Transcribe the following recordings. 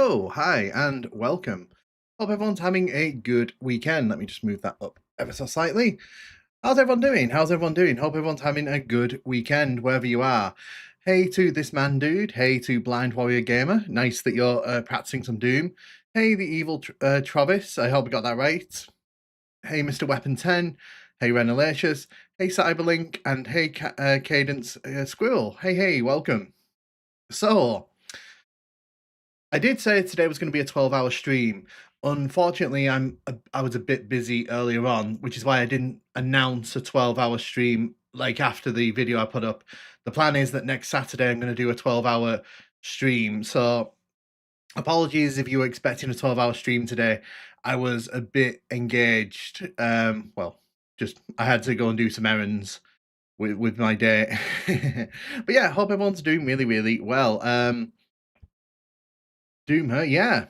So, hi and welcome. Hope everyone's having a good weekend. Let me just move that up ever so slightly. How's everyone doing? How's everyone doing? Hope everyone's having a good weekend wherever you are. Hey to this man dude. Hey to Blind Warrior Gamer. Nice that you're practicing some Doom. Hey, the evil Travis. I hope I got that right. Hey, Mr. Weapon 10. Hey, Renalicious. Hey, Cyberlink. And hey, Cadence Squirrel. Hey, welcome. So, I did say today was going to be a 12-hour stream. Unfortunately, I was a bit busy earlier on, which is why I didn't announce a 12-hour stream like after the video I put up. The plan is that next Saturday I'm going to do a 12-hour stream. So apologies if you were expecting a 12-hour stream today. I was a bit engaged. Well, just I had to go and do some errands with my day. But yeah, hope everyone's doing really well. Doom, huh? Yeah.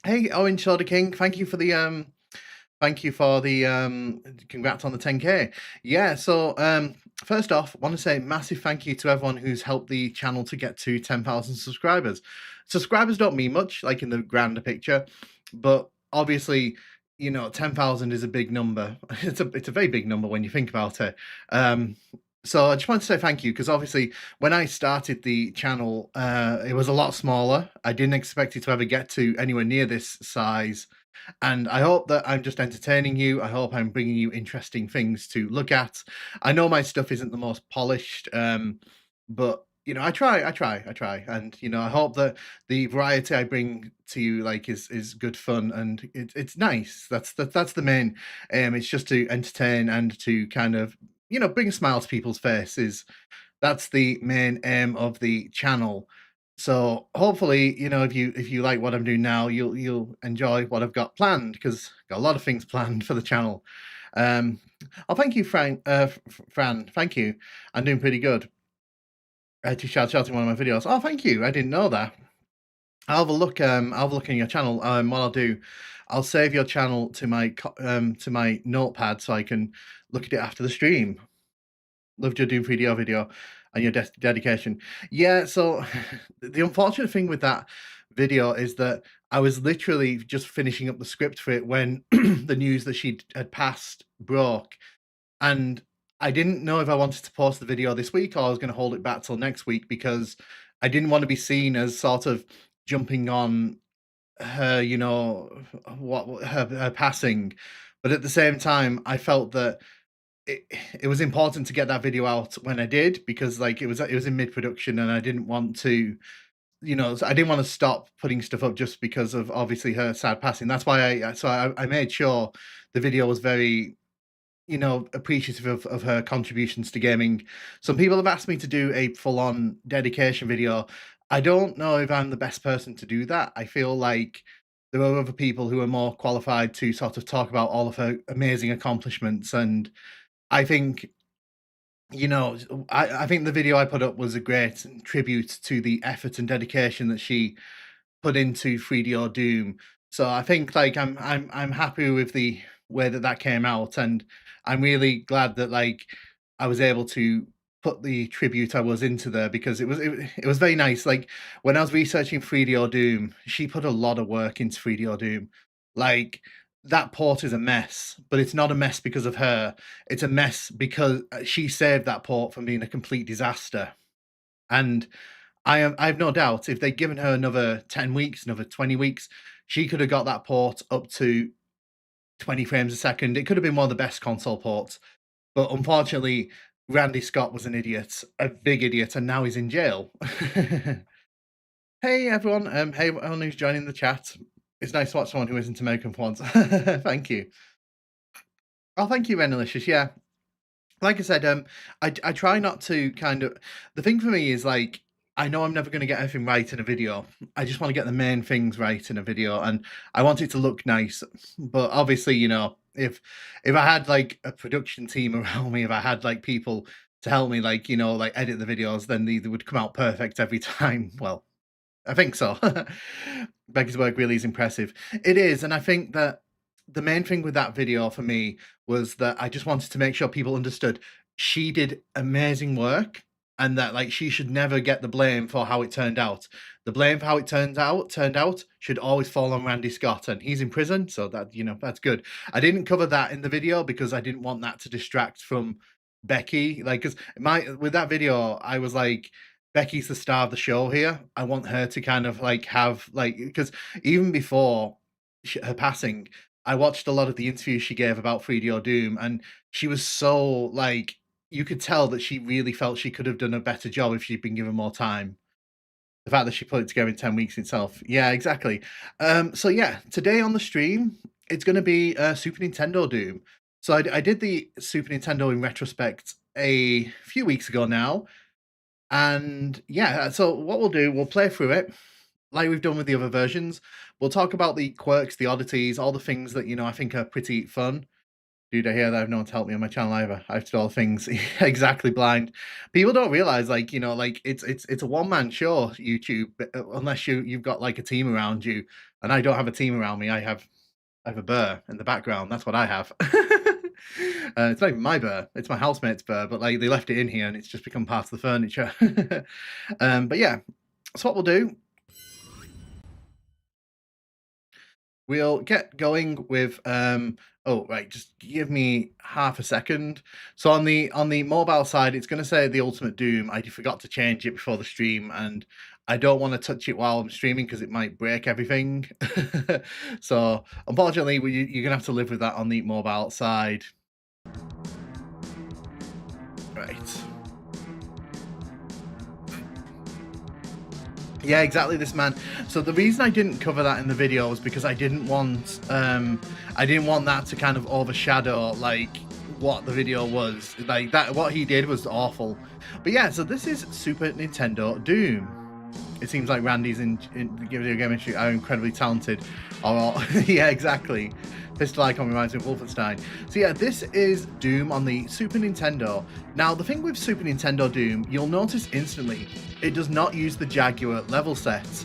Hey, Orange Soda King, thank you for the congrats on the 10K. Yeah, so first off, want to say massive thank you to everyone who's helped the channel to get to 10,000 subscribers. Subscribers don't mean much, like in the grander picture, but obviously, 10,000 is a big number. It's a very big number when you think about it. So I just want to say thank you, because obviously when I started the channel, it was a lot smaller. I didn't expect it to ever get to anywhere near this size. And I hope that I'm just entertaining you. I hope I'm bringing you interesting things to look at. I know my stuff isn't the most polished, but I try, and I hope that the variety I bring to you is good fun, and it's nice. That's the main. It's just to entertain and to kind of bring a smile to people's faces. That's the main aim of the channel. So hopefully, if you like what I'm doing now, you'll enjoy what I've got planned, because I've got a lot of things planned for the channel. Oh, thank you, Fran. Thank you. I'm doing pretty good. To shout out in one of my videos. Oh, thank you. I didn't know that. I'll have a look. I'll have a look in your channel. What I'll do, I'll save your channel to my notepad so I can look at it after the stream. Loved your Doom 3DR video and your dedication. Yeah, so the unfortunate thing with that video is that I was literally just finishing up the script for it when the news that she had passed broke, and I didn't know if I wanted to post the video this week or I was going to hold it back till next week, because I didn't want to be seen as sort of jumping on her, what her passing. But at the same time, I felt that it was important to get that video out when I did, because it was in mid-production, and I didn't want to, I didn't want to stop putting stuff up just because of obviously her sad passing. That's why I made sure the video was very, appreciative of her contributions to gaming. Some people have asked me to do a full-on dedication video. I don't know if I'm the best person to do that. I feel like there are other people who are more qualified to sort of talk about all of her amazing accomplishments, and I think, I think the video I put up was a great tribute to the effort and dedication that she put into 3D or Doom. So I think I'm happy with the way that came out, and I'm really glad that I was able to put the tribute I was into there, because it was very nice. Like when I was researching 3D or Doom, she put a lot of work into 3D or Doom. Like that port is a mess, but it's not a mess because of her. It's a mess because she saved that port from being a complete disaster. And I have no doubt if they'd given her another 10 weeks, another 20 weeks, she could have got that port up to 20 frames a second. It could have been one of the best console ports. But unfortunately, Randy Scott was an idiot, a big idiot, and now he's in jail. Hey everyone, hey everyone who's joining the chat. It's nice to watch someone who isn't American for once. Thank you. Oh, thank you, Renalicious. Yeah. Like I said, I try not to kind of. The thing for me is I know I'm never going to get everything right in a video. I just want to get the main things right in a video, and I want it to look nice. But obviously, if I had a production team around me, if I had people to help me, edit the videos, then they would come out perfect every time. Well, I think so. Becky's work really is impressive. It is, and I think that the main thing with that video for me was that I just wanted to make sure people understood she did amazing work, and that like she should never get the blame for how it turned out. The blame for how it turned out should always fall on Randy Scott, and he's in prison, so that that's good. I didn't cover that in the video because I didn't want that to distract from Becky. Like, because with that video, I was like, Becky's the star of the show here. I want her to kind of like have like, because even before her passing, I watched a lot of the interviews she gave about 3DO Doom, and she was so like, you could tell that she really felt she could have done a better job if she'd been given more time. The fact that she put it together in 10 weeks itself. Yeah, exactly. So yeah, today on the stream, it's going to be Super Nintendo Doom. So I did the Super Nintendo in retrospect a few weeks ago now. And yeah, so what we'll do, we'll play through it like we've done with the other versions. We'll talk about the quirks, the oddities, all the things that, I think are pretty fun. Dude, I hear that I have no one to help me on my channel either. I have to do all things exactly blind. People don't realize, like, like it's a one-man show, YouTube, unless you've got like a team around you. And I don't have a team around me. I have a burr in the background. That's what I have. It's not even my burr. It's my housemate's burr, but like they left it in here and it's just become part of the furniture. But yeah, so what we'll do, we'll get going with oh right, just give me half a second. So on the mobile side, it's going to say the Ultimate Doom. I forgot to change it before the stream, and I don't want to touch it while I'm streaming because it might break everything. So unfortunately, you're going to have to live with that on the mobile side. Right. Yeah, exactly, this man. So the reason I didn't cover that in the video was because I didn't want that to kind of overshadow like what the video was. Like that, what he did was awful. But yeah, so this is Super Nintendo Doom. It seems like Randy's in video game industry are incredibly talented. Or yeah, exactly. Pistol icon reminds me of Wolfenstein. So yeah, this is Doom on the Super Nintendo. Now, the thing with Super Nintendo Doom, you'll notice instantly, it does not use the Jaguar level sets.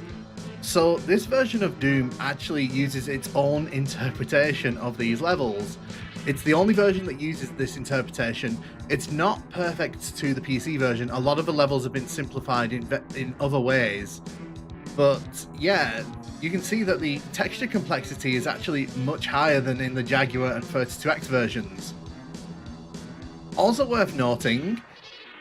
So this version of Doom actually uses its own interpretation of these levels. It's the only version that uses this interpretation. It's not perfect to the PC version. A lot of the levels have been simplified in other ways. But yeah, you can see that the texture complexity is actually much higher than in the Jaguar and 32X versions. Also worth noting,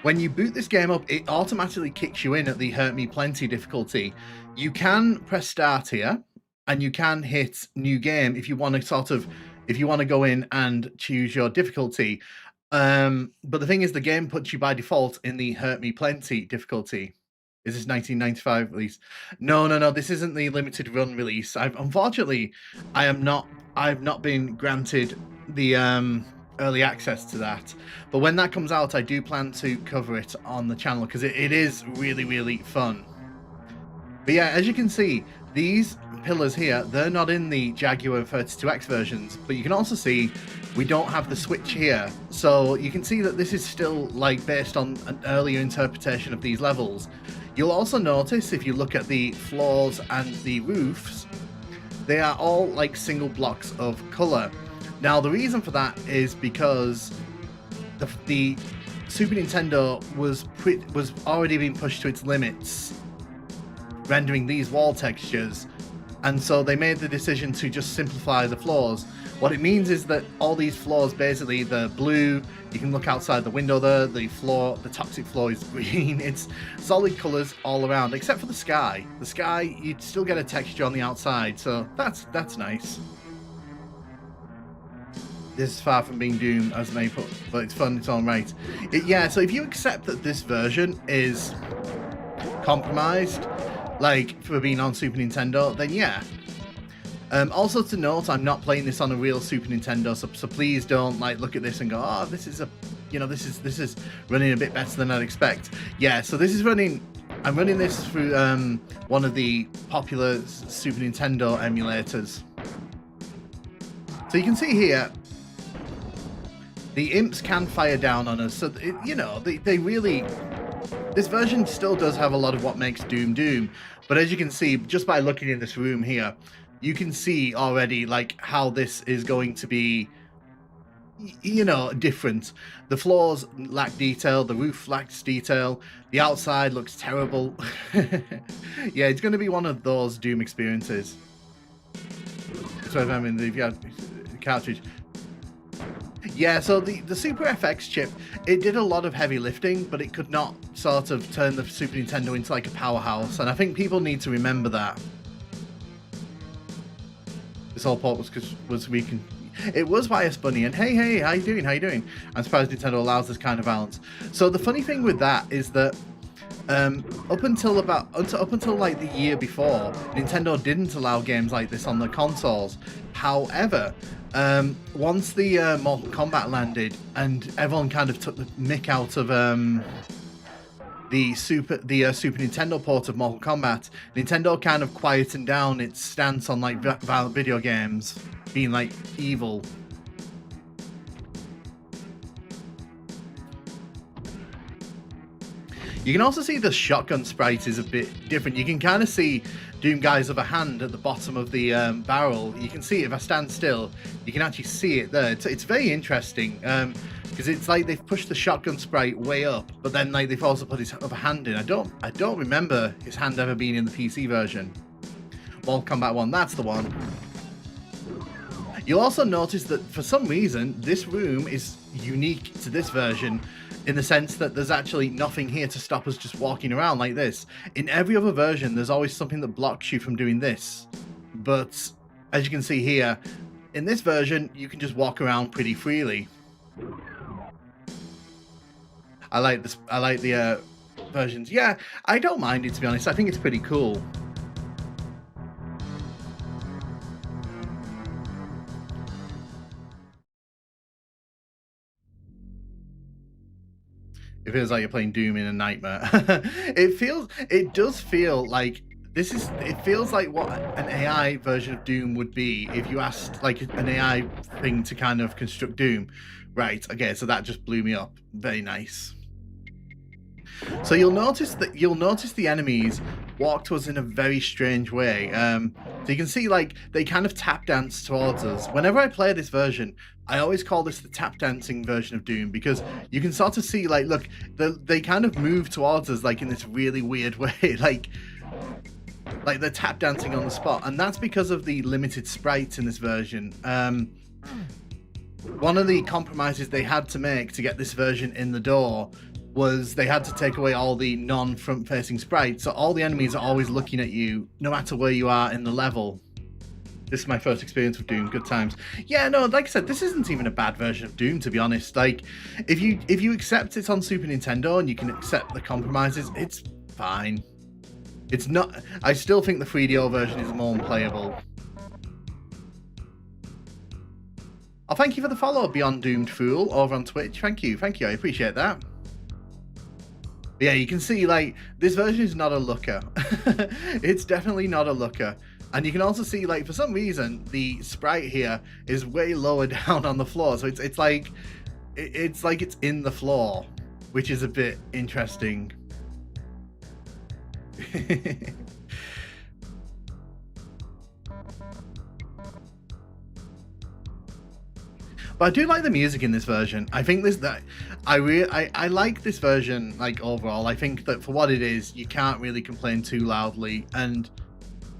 when you boot this game up, it automatically kicks you in at the Hurt Me Plenty difficulty. You can press start here, and you can hit new game if you want to go in and choose your difficulty. But the thing is, the game puts you by default in the Hurt Me Plenty difficulty. Is this 1995 release? No. This isn't the limited run release. Unfortunately, I've not been granted the early access to that. But when that comes out, I do plan to cover it on the channel because it is really, really fun. But yeah, as you can see, these pillars here, they're not in the Jaguar 32X versions, but you can also see we don't have the switch here. So you can see that this is still like based on an earlier interpretation of these levels. You'll also notice if you look at the floors and the roofs, they are all like single blocks of color. Now the reason for that is because the Super Nintendo was already being pushed to its limits, rendering these wall textures, and so they made the decision to just simplify the floors. What it means is that all these floors, basically the blue, you can look outside the window there, the toxic floor is green. It's solid colors all around, except for the sky. The sky, you'd still get a texture on the outside, so that's nice. This is far from being Doom, as they put, but it's fun, it's all right. Yeah, so if you accept that this version is compromised, like for being on Super Nintendo, then yeah. Also to note, I'm not playing this on a real Super Nintendo, so please don't like look at this and go, oh, this is this is running a bit better than I'd expect. Yeah, so this is running. I'm running this through one of the popular Super Nintendo emulators. So you can see here, the imps can fire down on us. So they really. This version still does have a lot of what makes Doom Doom, but as you can see, just by looking in this room here, you can see already like how this is going to be you know, different. The floors lack detail, the roof lacks detail, the outside looks terrible. Yeah, it's going to be one of those Doom experiences. So I mean, if you have the cartridge. Yeah, so the Super FX chip, it did a lot of heavy lifting, but it could not sort of turn the Super Nintendo into like a powerhouse, and I think people need to remember that. This whole port was we can. It was Bias Bunny, and hey, how you doing? How you doing? I'm surprised Nintendo allows this kind of balance. So the funny thing with that is that up until like the year before, Nintendo didn't allow games like this on the consoles. However, once the Mortal Kombat landed, and everyone kind of took the mick out of the Super Nintendo port of Mortal Kombat, Nintendo kind of quietened down its stance on like violent video games being like evil. You can also see the shotgun sprite is a bit different. You can kind of see Doom Guy's other hand at the bottom of the barrel. You can see it if I stand still. You can actually see it there. It's very interesting because it's like they've pushed the shotgun sprite way up, but then like they've also put his other hand in. I don't remember his hand ever being in the PC version. Mortal Kombat 1, that's the one. You'll also notice that for some reason this room is unique to this version, in the sense that there's actually nothing here to stop us just walking around like this. In every other version, there's always something that blocks you from doing this. But as you can see here, in this version, you can just walk around pretty freely. I like this. I like the versions. Yeah, I don't mind it, to be honest. I think it's pretty cool. It feels like you're playing Doom in a nightmare. It does feel like it feels like what an AI version of Doom would be if you asked like an AI thing to kind of construct Doom. Right, okay, so that just blew me up. Very nice. So you'll notice the enemies walk to us in a very strange way. So you can see like they kind of tap dance towards us. Whenever I play this version, I always call this the tap dancing version of Doom, because you can sort of see like, look, they kind of move towards us like in this really weird way, like they're tap dancing on the spot, and that's because of the limited sprites in this version. One of the compromises they had to make to get this version in the door was they had to take away all the non-front facing sprites, so all the enemies are always looking at you no matter where you are in the level. This is my first experience with Doom. Good times. Yeah, no, like I said, this isn't even a bad version of Doom, to be honest. Like, if you accept it on Super Nintendo and you can accept the compromises, it's fine. It's not. I still think the 3DO version is more unplayable. Oh, thank you for the follow, Beyond Doomed Fool, over on Twitch. Thank you, I appreciate that. But yeah, you can see, like, this version is not a looker. It's definitely not a looker. And you can also see, like, for some reason, the sprite here is way lower down on the floor. So it's like it's in the floor, which is a bit interesting. But I do like the music in this version. I think I like this version, like, overall. I think that for what it is, you can't really complain too loudly. And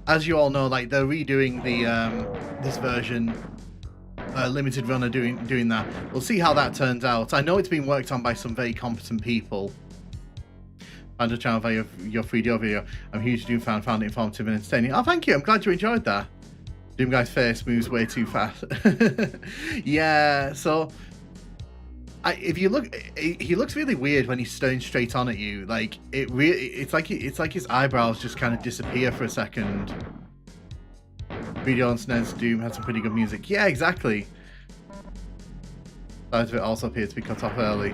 as you all know, like, they're redoing the this version, limited runner doing that. We'll see how that turns out. I know it's been worked on by some very competent people. Found a channel via your 3DO video. I'm a huge Doom fan, found it informative and entertaining. Oh, thank you. I'm glad you enjoyed that. Doom Guy's face moves way too fast. Yeah, so if you look, he looks really weird when he's staring straight on at you. Like, it's like his eyebrows just kind of disappear for a second. Video on SNES Doom had some pretty good music. Yeah, exactly. Sides of it also appear to be cut off early.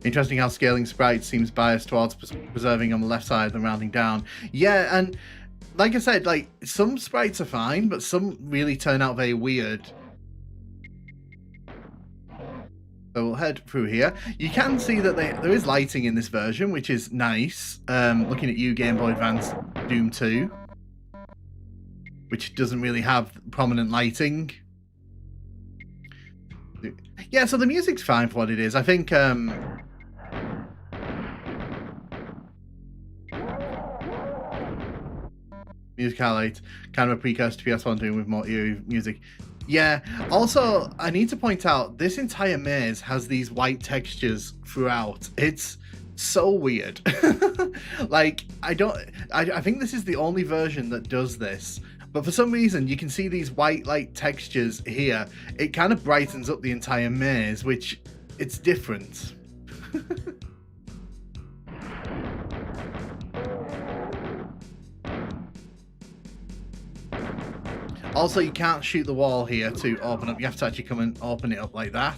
Interesting how scaling sprites seems biased towards preserving on the left side and rounding down. Yeah, and like I said, like, some sprites are fine, but some really turn out very weird. So we'll head through here. You can see that there is lighting in this version, which is nice. Looking at you, Game Boy Advance Doom 2. which doesn't really have prominent lighting. Yeah, so the music's fine for what it is. I think music highlight, kind of a precursor to PS1 doing with more eerie music. Yeah, also, I need to point out, this entire maze has these white textures throughout. It's so weird. Like, I think this is the only version that does this, but for some reason, you can see these white light textures here. It kind of brightens up the entire maze, which, it's different. Also, you can't shoot the wall here to open up. You have to actually come and open it up like that.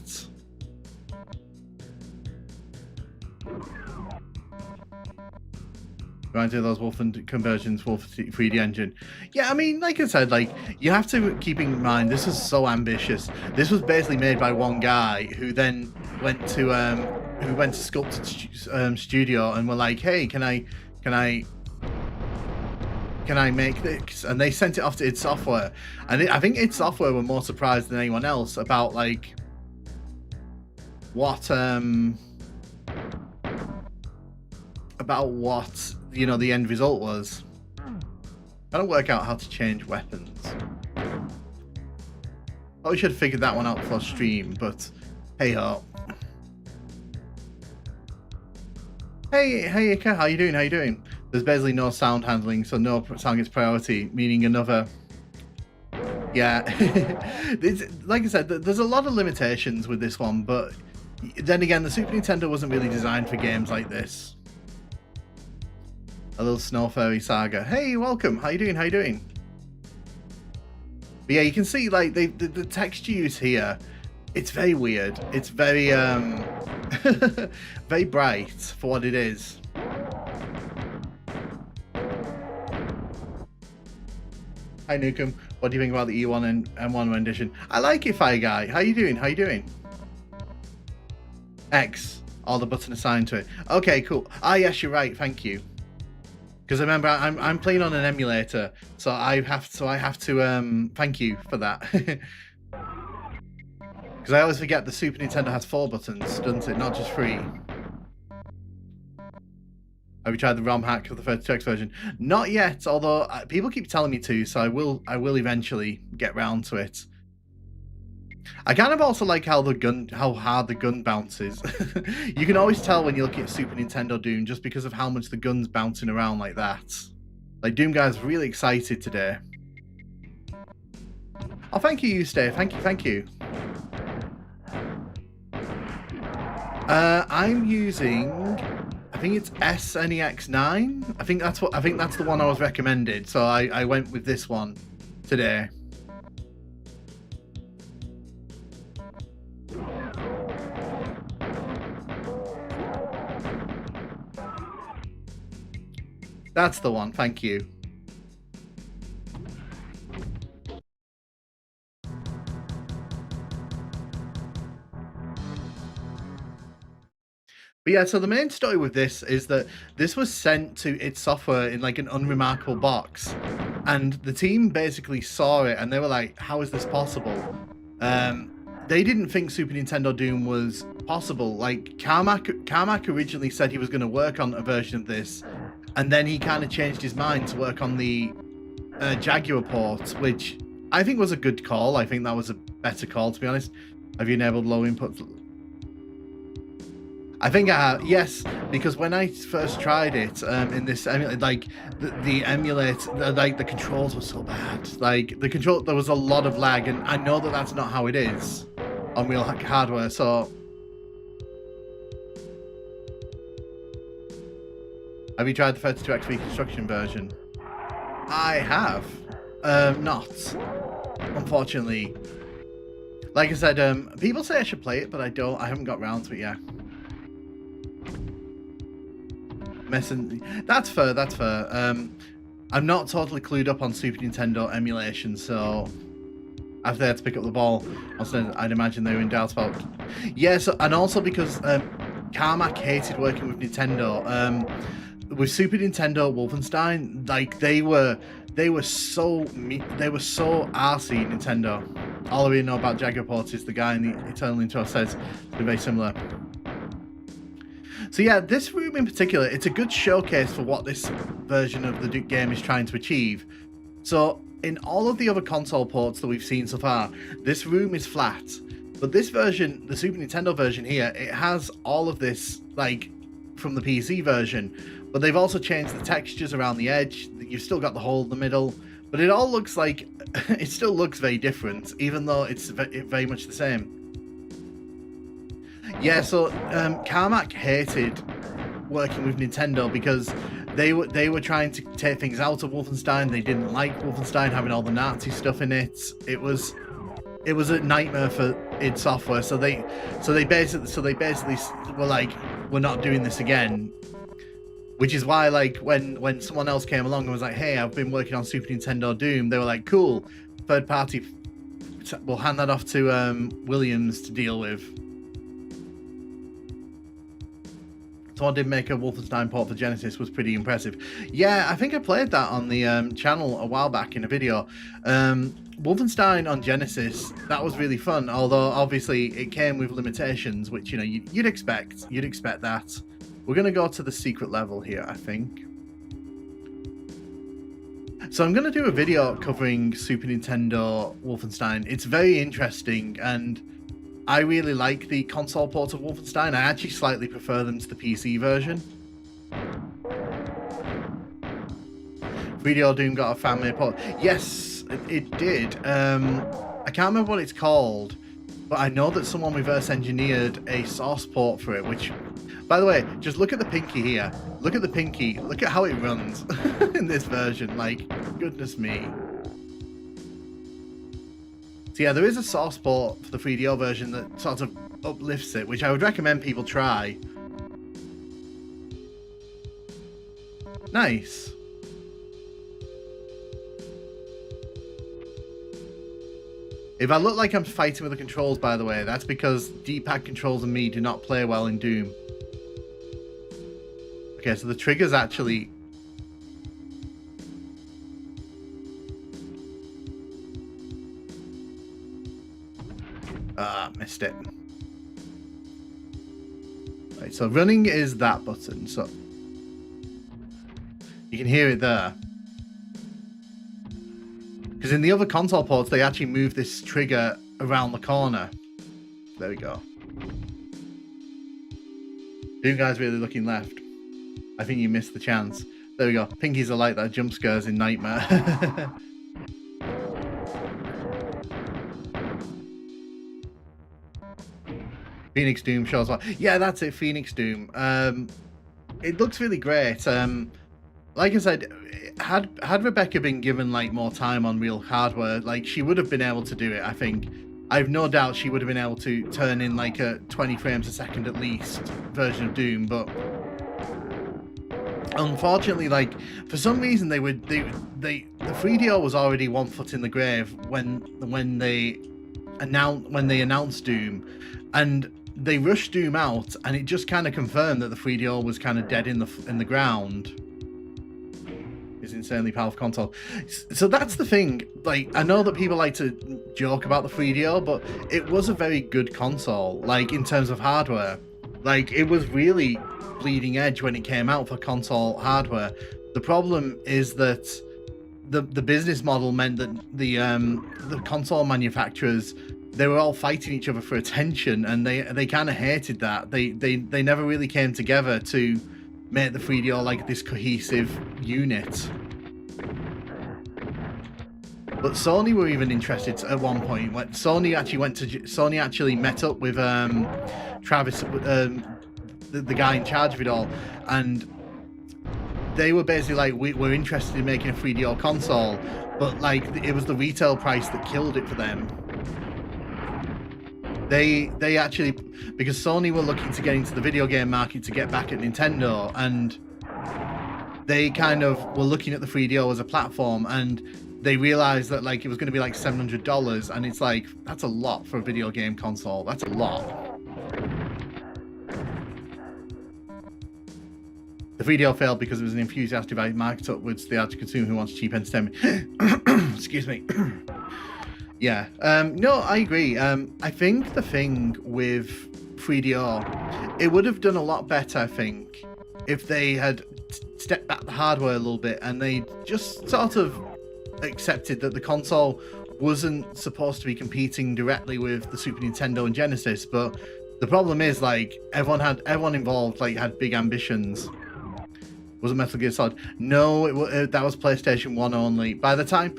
Right, do those Wolfen conversions, Wolf 3D engine. Yeah, I mean, like I said, like, you have to keep in mind, this is so ambitious. This was basically made by one guy who then went to Sculpted Studio and were like, hey, can I make this? And they sent it off to id Software, and I think id Software were more surprised than anyone else about like what you know the end result was. I don't work out how to change weapons. Probably should have figured that one out for stream, but hey ho. Hey Ika, how you doing? There's basically no sound handling, so no sound gets priority, meaning another. Yeah, like I said, there's a lot of limitations with this one, but then again, the Super Nintendo wasn't really designed for games like this. A little Snow Fairy saga. Hey, welcome. How you doing? But yeah, you can see like the texture use here. It's very weird. It's very very bright for what it is. Hi Nukem, what do you think about the E1 and M1 rendition? I like it, Fire Guy. How you doing? X, all the button assigned to it. Okay, cool. Ah, yes, you're right. Thank you. Because remember, I'm playing on an emulator, so I have to thank you for that. Because I always forget the Super Nintendo has 4 buttons, doesn't it? Not just 3. Have you tried the ROM hack of the 32X version? Not yet, although people keep telling me to, so I will eventually get round to it. I kind of also like how hard the gun bounces. You can always tell when you look at Super Nintendo Doom just because of how much the gun's bouncing around like that. Like, Doom Guy's really excited today. Oh, thank you, Stay. Thank you. I'm using, I think it's SNES 9. I think that's the one I was recommended, so I went with this one today. That's the one, thank you. But yeah, so the main story with this is that this was sent to id Software in like an unremarkable box, and the team basically saw it and they were like, how is this possible? They didn't think Super Nintendo Doom was possible. Like, Carmack originally said he was going to work on a version of this, and then he kind of changed his mind to work on the Jaguar port, which I think was a good call. I think that was a better call, to be honest. Have you enabled low input? I think yes, because when I first tried it in this, like the emulator, like the controls were so bad. Like there was a lot of lag, and I know that that's not how it is on real hardware. So, have you tried the 32X reconstruction version? I have, not, unfortunately. Like I said, people say I should play it, but I don't. I haven't got round to it yet. That's fair. I'm not totally clued up on Super Nintendo emulation, so after they had to pick up the ball, I'd imagine they were in doubt about. Yes, and also because Carmack hated working with Nintendo. With Super Nintendo Wolfenstein, like they they were so arsey, Nintendo. All I really know about Jaguarport is the guy in the Eternal Intro says they're very similar. So yeah, this room in particular, it's a good showcase for what this version of the game is trying to achieve. So in all of the other console ports that we've seen so far, this room is flat. But this version, the Super Nintendo version here, it has all of this, like, from the PC version. But they've also changed the textures around the edge. You've still got the hole in the middle. But it all looks like, it still looks very different, even though it's very much the same. Yeah, so Carmack hated working with Nintendo because they were trying to take things out of Wolfenstein. They didn't like Wolfenstein having all the Nazi stuff in it. It was a nightmare for id Software. So they basically were like, we're not doing this again. Which is why, like, when someone else came along and was like, hey, I've been working on Super Nintendo Doom, they were like, cool, third party, we'll hand that off to Williams to deal with. Someone did make a Wolfenstein port for Genesis, was pretty impressive. Yeah, I think I played that on the channel a while back in a video. Wolfenstein on Genesis, that was really fun, although obviously it came with limitations, which, you know, you'd expect that. We're going to go to the secret level here, I think. So I'm going to do a video covering Super Nintendo Wolfenstein. It's very interesting, and I really like the console ports of Wolfenstein. I actually slightly prefer them to the PC version. 3DO Doom got a fan-made port. Yes, it did. I can't remember what it's called, but I know that someone reverse engineered a source port for it, which... By the way, just look at the pinky here. Look at the pinky. Look at how it runs in this version. Like, goodness me. So yeah, there is a source port for the 3DO version that sort of uplifts it, which I would recommend people try. Nice. If I look like I'm fighting with the controls, by the way, that's because D-pad controls and me do not play well in Doom. Okay, so the trigger's actually... missed it. Right, so running is that button, so... You can hear it there. Because in the other console ports, they actually move this trigger around the corner. There we go. Doom guy's really looking left. I think you missed the chance. There we go. Pinkies are like that jump scares in Nightmare. Phoenix Doom shows up. Yeah, that's it, Phoenix Doom. It looks really great. Like I said, had Rebecca been given like more time on real hardware, like she would have been able to do it, I think. I have no doubt she would have been able to turn in like a 20 frames a second at least version of Doom, but unfortunately, like for some reason the 3DO was already one foot in the grave when they announced Doom, and they rushed Doom out, and it just kind of confirmed that the 3DO was kind of dead in the ground. It's insanely powerful console. So that's the thing. Like, I know that people like to joke about the 3DO, but it was a very good console. Like in terms of hardware, like it was really bleeding edge when it came out for console hardware. The problem is that the business model meant that the console manufacturers, they were all fighting each other for attention, and they kind of hated that. They never really came together to make the 3DO like this cohesive unit. But Sony were even interested at one point. When Sony actually met up with Travis, the guy in charge of it all, and they were basically like, we're interested in making a 3DO console, but like it was the retail price that killed it for them. They actually, because Sony were looking to get into the video game market to get back at Nintendo, and they kind of were looking at the 3DO as a platform, and they realized that like it was going to be like $700, and it's like, that's a lot for a video game console. That's a lot. The video failed because it was an enthusiast device marketed upwards to the average consumer who wants cheap entertainment. Excuse me. Yeah. No, I agree. I think the thing with 3DO, it would have done a lot better, I think, if they had stepped back the hardware a little bit and they just sort of accepted that the console wasn't supposed to be competing directly with the Super Nintendo and Genesis. But the problem is, like, everyone involved like had big ambitions. Was it Metal Gear Solid? No, that was PlayStation 1 only. By the time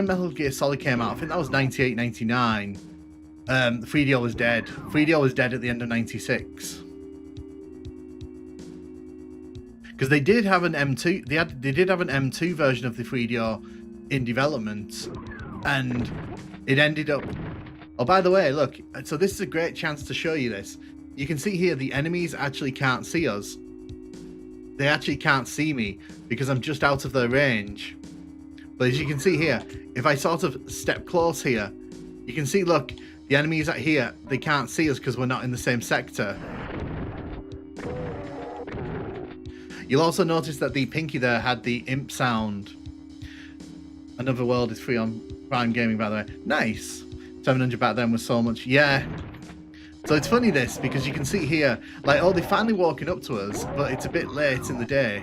Metal Gear Solid came out, I think that was 98, 99. 3DO was dead. 3DO was dead at the end of 96. Because they did have an M2. They did have an M2 version of the 3DO in development, and it ended up. Oh, by the way, look. So this is a great chance to show you this. You can see here the enemies actually can't see us. They actually can't see me because I'm just out of their range. But as you can see here, if I sort of step close here, you can see, look, the enemies are here. They can't see us because we're not in the same sector. You'll also notice that the pinky there had the imp sound. Another World is free on Prime Gaming, by the way. Nice. 700 back then was so much. Yeah. So it's funny this, because you can see here, like, oh, they're finally walking up to us, but it's a bit late in the day.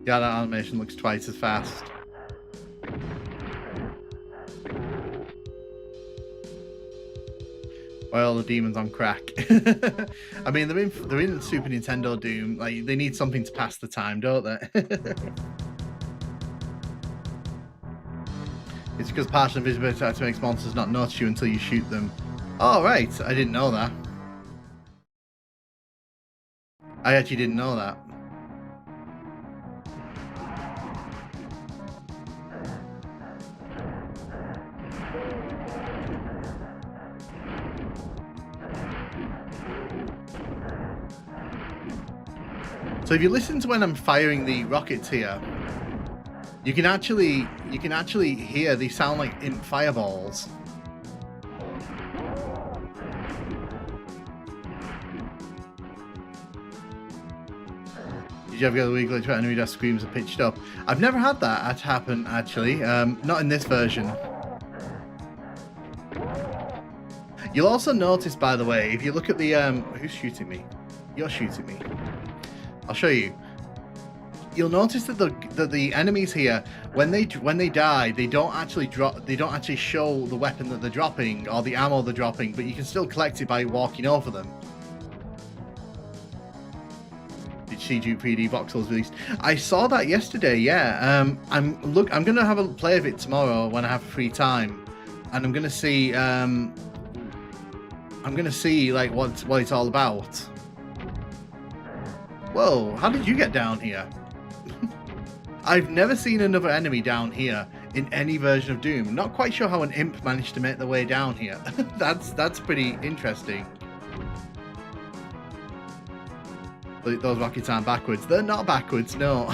Yeah, that animation looks twice as fast. Why all the demons on crack? I mean, they're in Super Nintendo Doom. Like, they need something to pass the time, don't they? It's because partial invisibility actually makes monsters not notice you until you shoot them. Oh, right. I didn't know that. I actually didn't know that. So if you listen to when I'm firing the rockets here, you can actually hear they sound like imp fireballs. Did you ever get the weak glitch where enemy death screams are pitched up? I've never had that happen, actually. Not in this version. You'll also notice, by the way, if you look at the who's shooting me? You're shooting me. I'll show you. You'll notice that the enemies here, when they die, they don't actually drop. They don't actually show the weapon that they're dropping or the ammo they're dropping, but you can still collect it by walking over them. Did she do 3D voxels released? I saw that yesterday. Yeah. I'm gonna have a play of it tomorrow when I have free time, and I'm gonna see. I'm gonna see like what it's all about. Whoa! How did you get down here? I've never seen another enemy down here in any version of Doom. Not quite sure how an imp managed to make their way down here. That's pretty interesting. Those rockets aren't backwards. They're not backwards, no.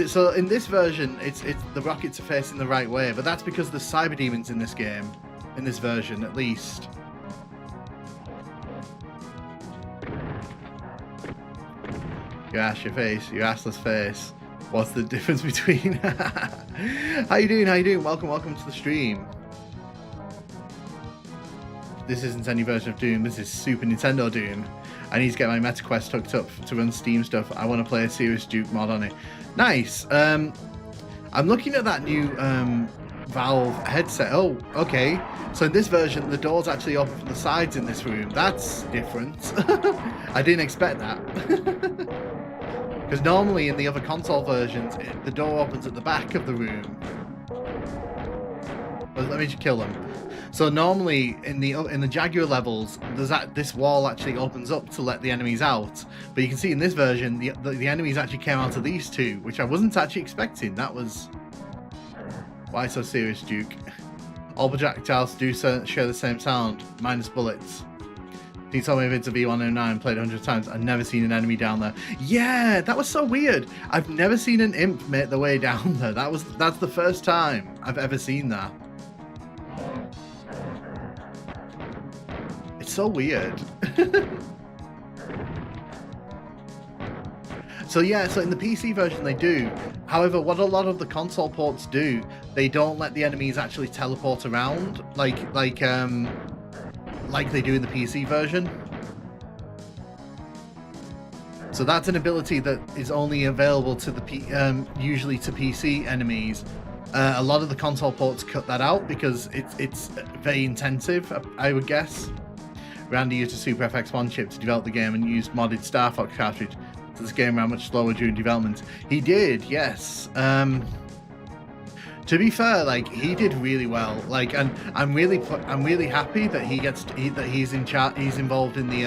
So in this version, it's the rockets are facing the right way, but that's because there's cyber demons in this game, in this version at least. Your ass, your face, your assless face. What's the difference between? How you doing? How you doing? Welcome to the stream. This isn't any version of Doom. This is Super Nintendo Doom. I need to get my MetaQuest hooked up to run Steam stuff. I want to play a Serious Duke mod on it. Nice. I'm looking at that new Valve headset. Oh, okay. So in this version, the doors actually open from the sides in this room. That's different. I didn't expect that. Because normally in the other console versions, the door opens at the back of the room. But let me just kill them. So normally in the Jaguar levels, this wall actually opens up to let the enemies out. But you can see in this version, the enemies actually came out of these two, which I wasn't actually expecting. That was... Why so serious, Duke? All projectiles do share the same sound, minus bullets. He told me if it's a V109 played 100 times. I've never seen an enemy down there. Yeah, that was so weird. I've never seen an imp make their way down there. That's the first time I've ever seen that. It's so weird. So yeah, so in the PC version they do. However, what a lot of the console ports do, they don't let the enemies actually teleport around like they do in the PC version. So that's an ability that is only available to the usually to PC enemies. A lot of the console ports cut that out because it's very intensive, I would guess. Randy used a Super FX1 chip to develop the game and used modded Star Fox cartridge. So this game ran much slower during development. He did, yes. To be fair, like he did really well. Like, and I'm really happy that he's involved in the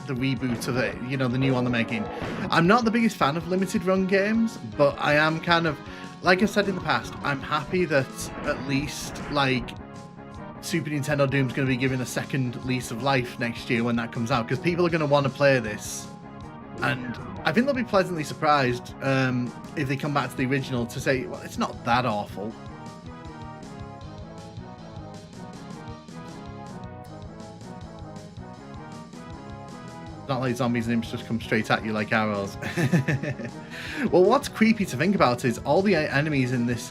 reboot of it. You know, the new one they're making. I'm not the biggest fan of limited run games, but I am kind of, like I said in the past, I'm happy that at least like Super Nintendo Doom's going to be given a second lease of life next year when that comes out, because people are going to want to play this. And I think they'll be pleasantly surprised if they come back to the original to say, well, it's not that awful. It's not like zombies and imps just come straight at you like arrows. Well, what's creepy to think about is all the enemies in this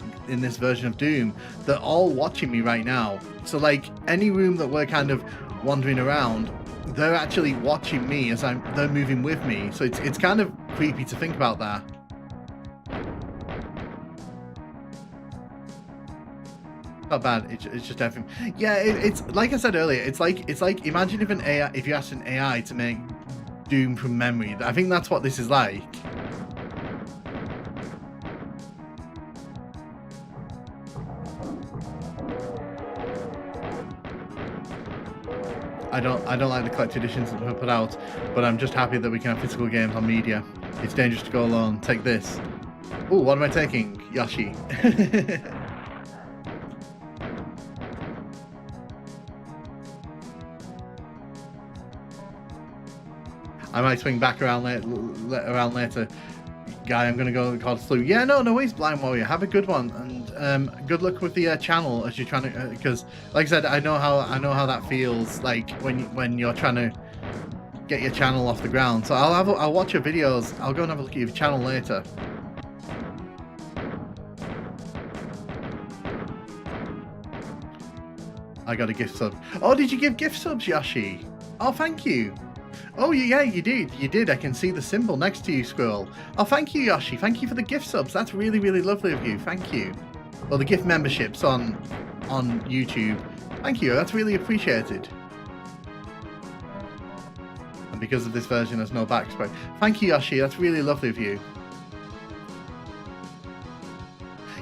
version of Doom, they're all watching me right now. So like any room that we're kind of wandering around, they're actually watching me as they're moving with me. So it's kind of creepy to think about that. Not bad. It's just everything. Yeah, it's like I said earlier. It's like imagine if you asked an AI to make Doom from memory. I think that's what this is like. I don't like the collector editions that were put out, but I'm just happy that we can have physical games on media. It's dangerous to go alone. Take this. Oh, what am I taking? Yoshi. I might swing back around later. Guy, I'm gonna go call through. Yeah, no worries, Blind Warrior. Have a good one, and good luck with the channel as you're trying to. Because, like I said, I know how that feels like when you're trying to get your channel off the ground. So I'll watch your videos. I'll go and have a look at your channel later. I got a gift sub. Oh, did you give gift subs, Yoshi? Oh, thank you. Oh, yeah, you did. I can see the symbol next to you, Squirrel. Oh, thank you, Yoshi. Thank you for the gift subs. That's really, really lovely of you. Thank you. Well, the gift memberships on YouTube. Thank you. That's really appreciated. And because of this version, there's no backspray. Thank you, Yoshi. That's really lovely of you.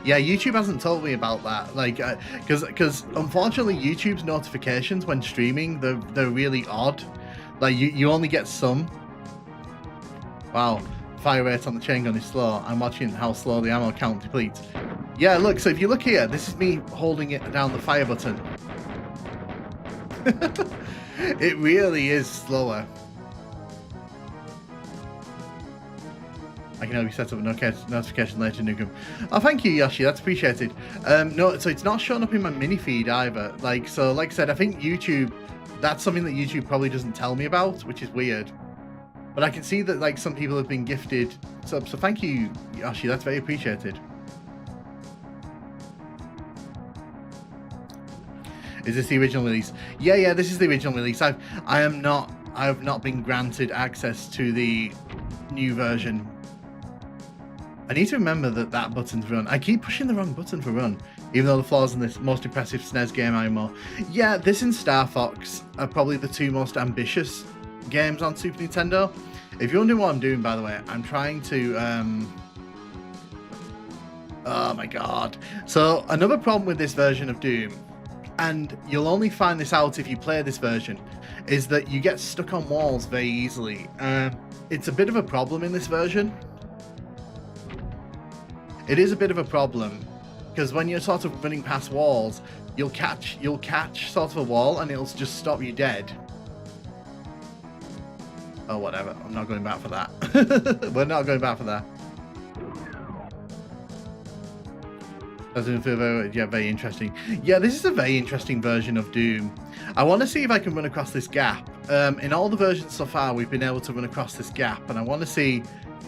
Yeah, YouTube hasn't told me about that. Like, because unfortunately, YouTube's notifications when streaming, they're really odd. Like, you only get some. Wow, fire rate on the chain gun is slow. I'm watching how slow the ammo count depletes. Yeah, look, so if you look here, this is me holding it down the fire button. It really is slower. I can help you set up a notification later, Nukem. Oh, thank you, Yoshi. That's appreciated. No, so it's not showing up in my mini feed either. Like I said, I think YouTube, that's something that YouTube probably doesn't tell me about, which is weird. But I can see that like some people have been gifted subs. So thank you, Yoshi. That's very appreciated. Is this the original release? Yeah, this is the original release. I have not been granted access to the new version. I need to remember that button's run. I keep pushing the wrong button for run, even though the flaws in this most impressive SNES game anymore. Yeah, this and Star Fox are probably the two most ambitious games on Super Nintendo. If you're wondering what I'm doing, by the way, I'm trying to oh my god. So another problem with this version of Doom, and you'll only find this out if you play this version, is that you get stuck on walls very easily. It's a bit of a problem in this version. It is a bit of a problem, because when you're sort of running past walls, you'll catch sort of a wall and it'll just stop you dead. Oh, whatever. I'm not going back for that. We're not going back for that. Doesn't feel very, yeah, very interesting. Yeah, this is a very interesting version of Doom. I want to see if I can run across this gap. In all the versions so far, we've been able to run across this gap, and I want to see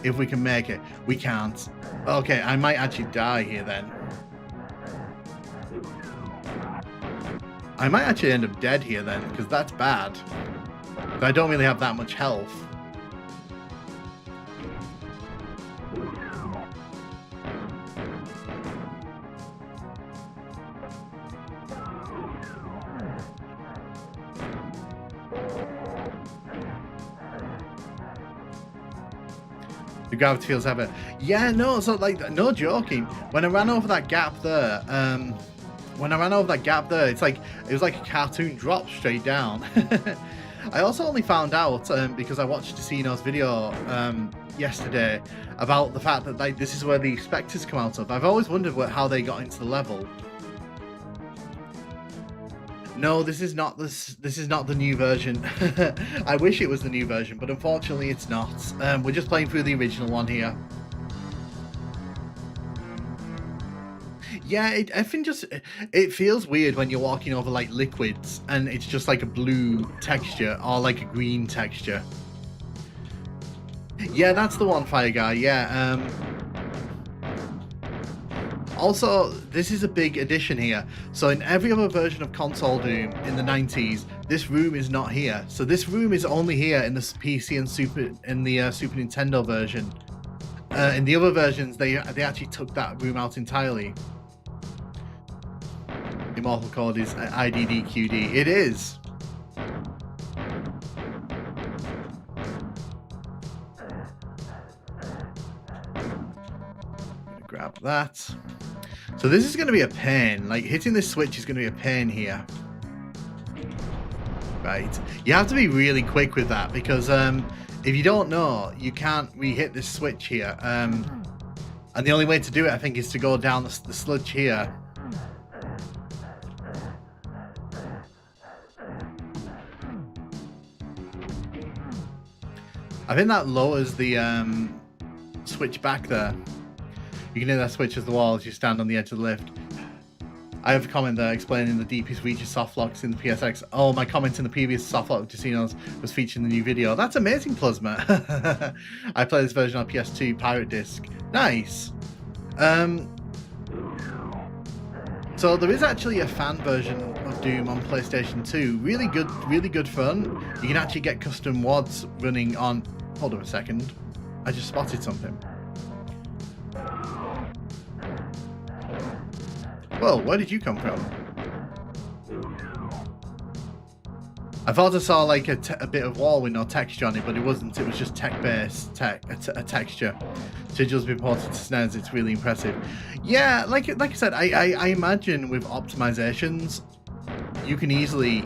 if we can make it. We can't. Okay, I might actually die here then. I might actually end up dead here then, because that's bad. But I don't really have that much health. The gravity feels heavy. Yeah, no, so like, no joking. When I ran over that gap there, it's like, it was like a cartoon drop straight down. I also only found out, because I watched Decino's video yesterday, about the fact that like this is where the specters come out of. I've always wondered how they got into the level. No, this is not the new version. I wish it was the new version, but unfortunately it's not. We're just playing through the original one here. Yeah, I think it feels weird when you're walking over like liquids and it's just like a blue texture or like a green texture. Yeah, that's the one, Fire Guy. Yeah. Also, this is a big addition here. So in every other version of console Doom in the 90s, this room is not here. So this room is only here in the PC and Super Nintendo version. In the other versions, they actually took that room out entirely. Immortal Code is IDDQD. It is. Grab that. So this is going to be a pain. Like, hitting this switch is going to be a pain here. Right. You have to be really quick with that because if you don't know, you can't re-hit this switch here. And the only way to do it, I think, is to go down the sludge here. I think that lowers the switch back there. You can hear that switch as the wall as you stand on the edge of the lift. I have a comment there explaining the deepest reaches softlocks in the PSX. Oh, my comment in the previous softlock of Decino's was featured in the new video. That's amazing, Plasma. I play this version on PS2 Pirate Disc. Nice. So there is actually a fan version of Doom on PlayStation 2. Really good fun. You can actually get custom WODs running on... Hold on a second. I just spotted something. Whoa, where did you come from? I thought I saw like a bit of wall with no texture on it, but it wasn't. It was just tech-based a texture. Sigils been ported to SNES. It's really impressive. Yeah, like I said, I imagine with optimizations, you could easily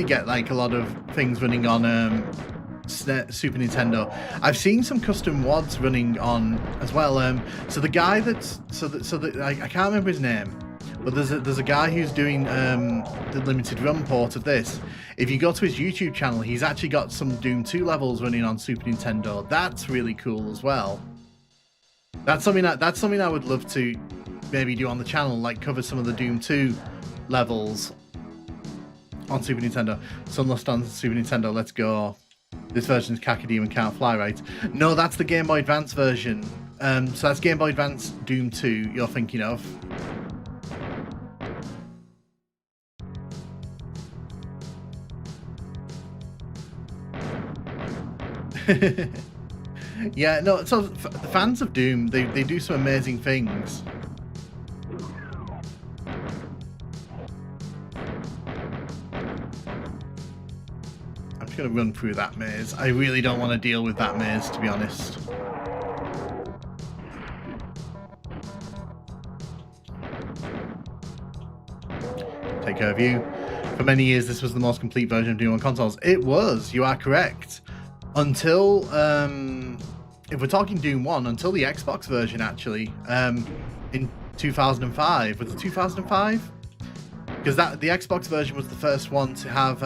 get like a lot of things running on Super Nintendo. I've seen some custom WODs running on as well. So the guy that's I can't remember his name, but there's a guy who's doing the limited run port of this. If you go to his YouTube channel, he's actually got some Doom 2 levels running on Super Nintendo. That's really cool as well. That's something I would love to maybe do on the channel, like cover some of the Doom 2 levels on Super Nintendo. Sunlust on Super Nintendo. Let's go. This version is Kakademe and can't fly, right? No, that's the Game Boy Advance version. So that's Game Boy Advance Doom 2 you're thinking of. Yeah, no, so the fans of Doom, they do some amazing things. Gonna run through that maze. I really don't want to deal with that maze, to be honest. Take care of you. For many years, this was the most complete version of Doom on consoles. It was. You are correct. Until, if we're talking Doom 1, until the Xbox version, actually, in 2005. Was it 2005? Because the Xbox version was the first one to have,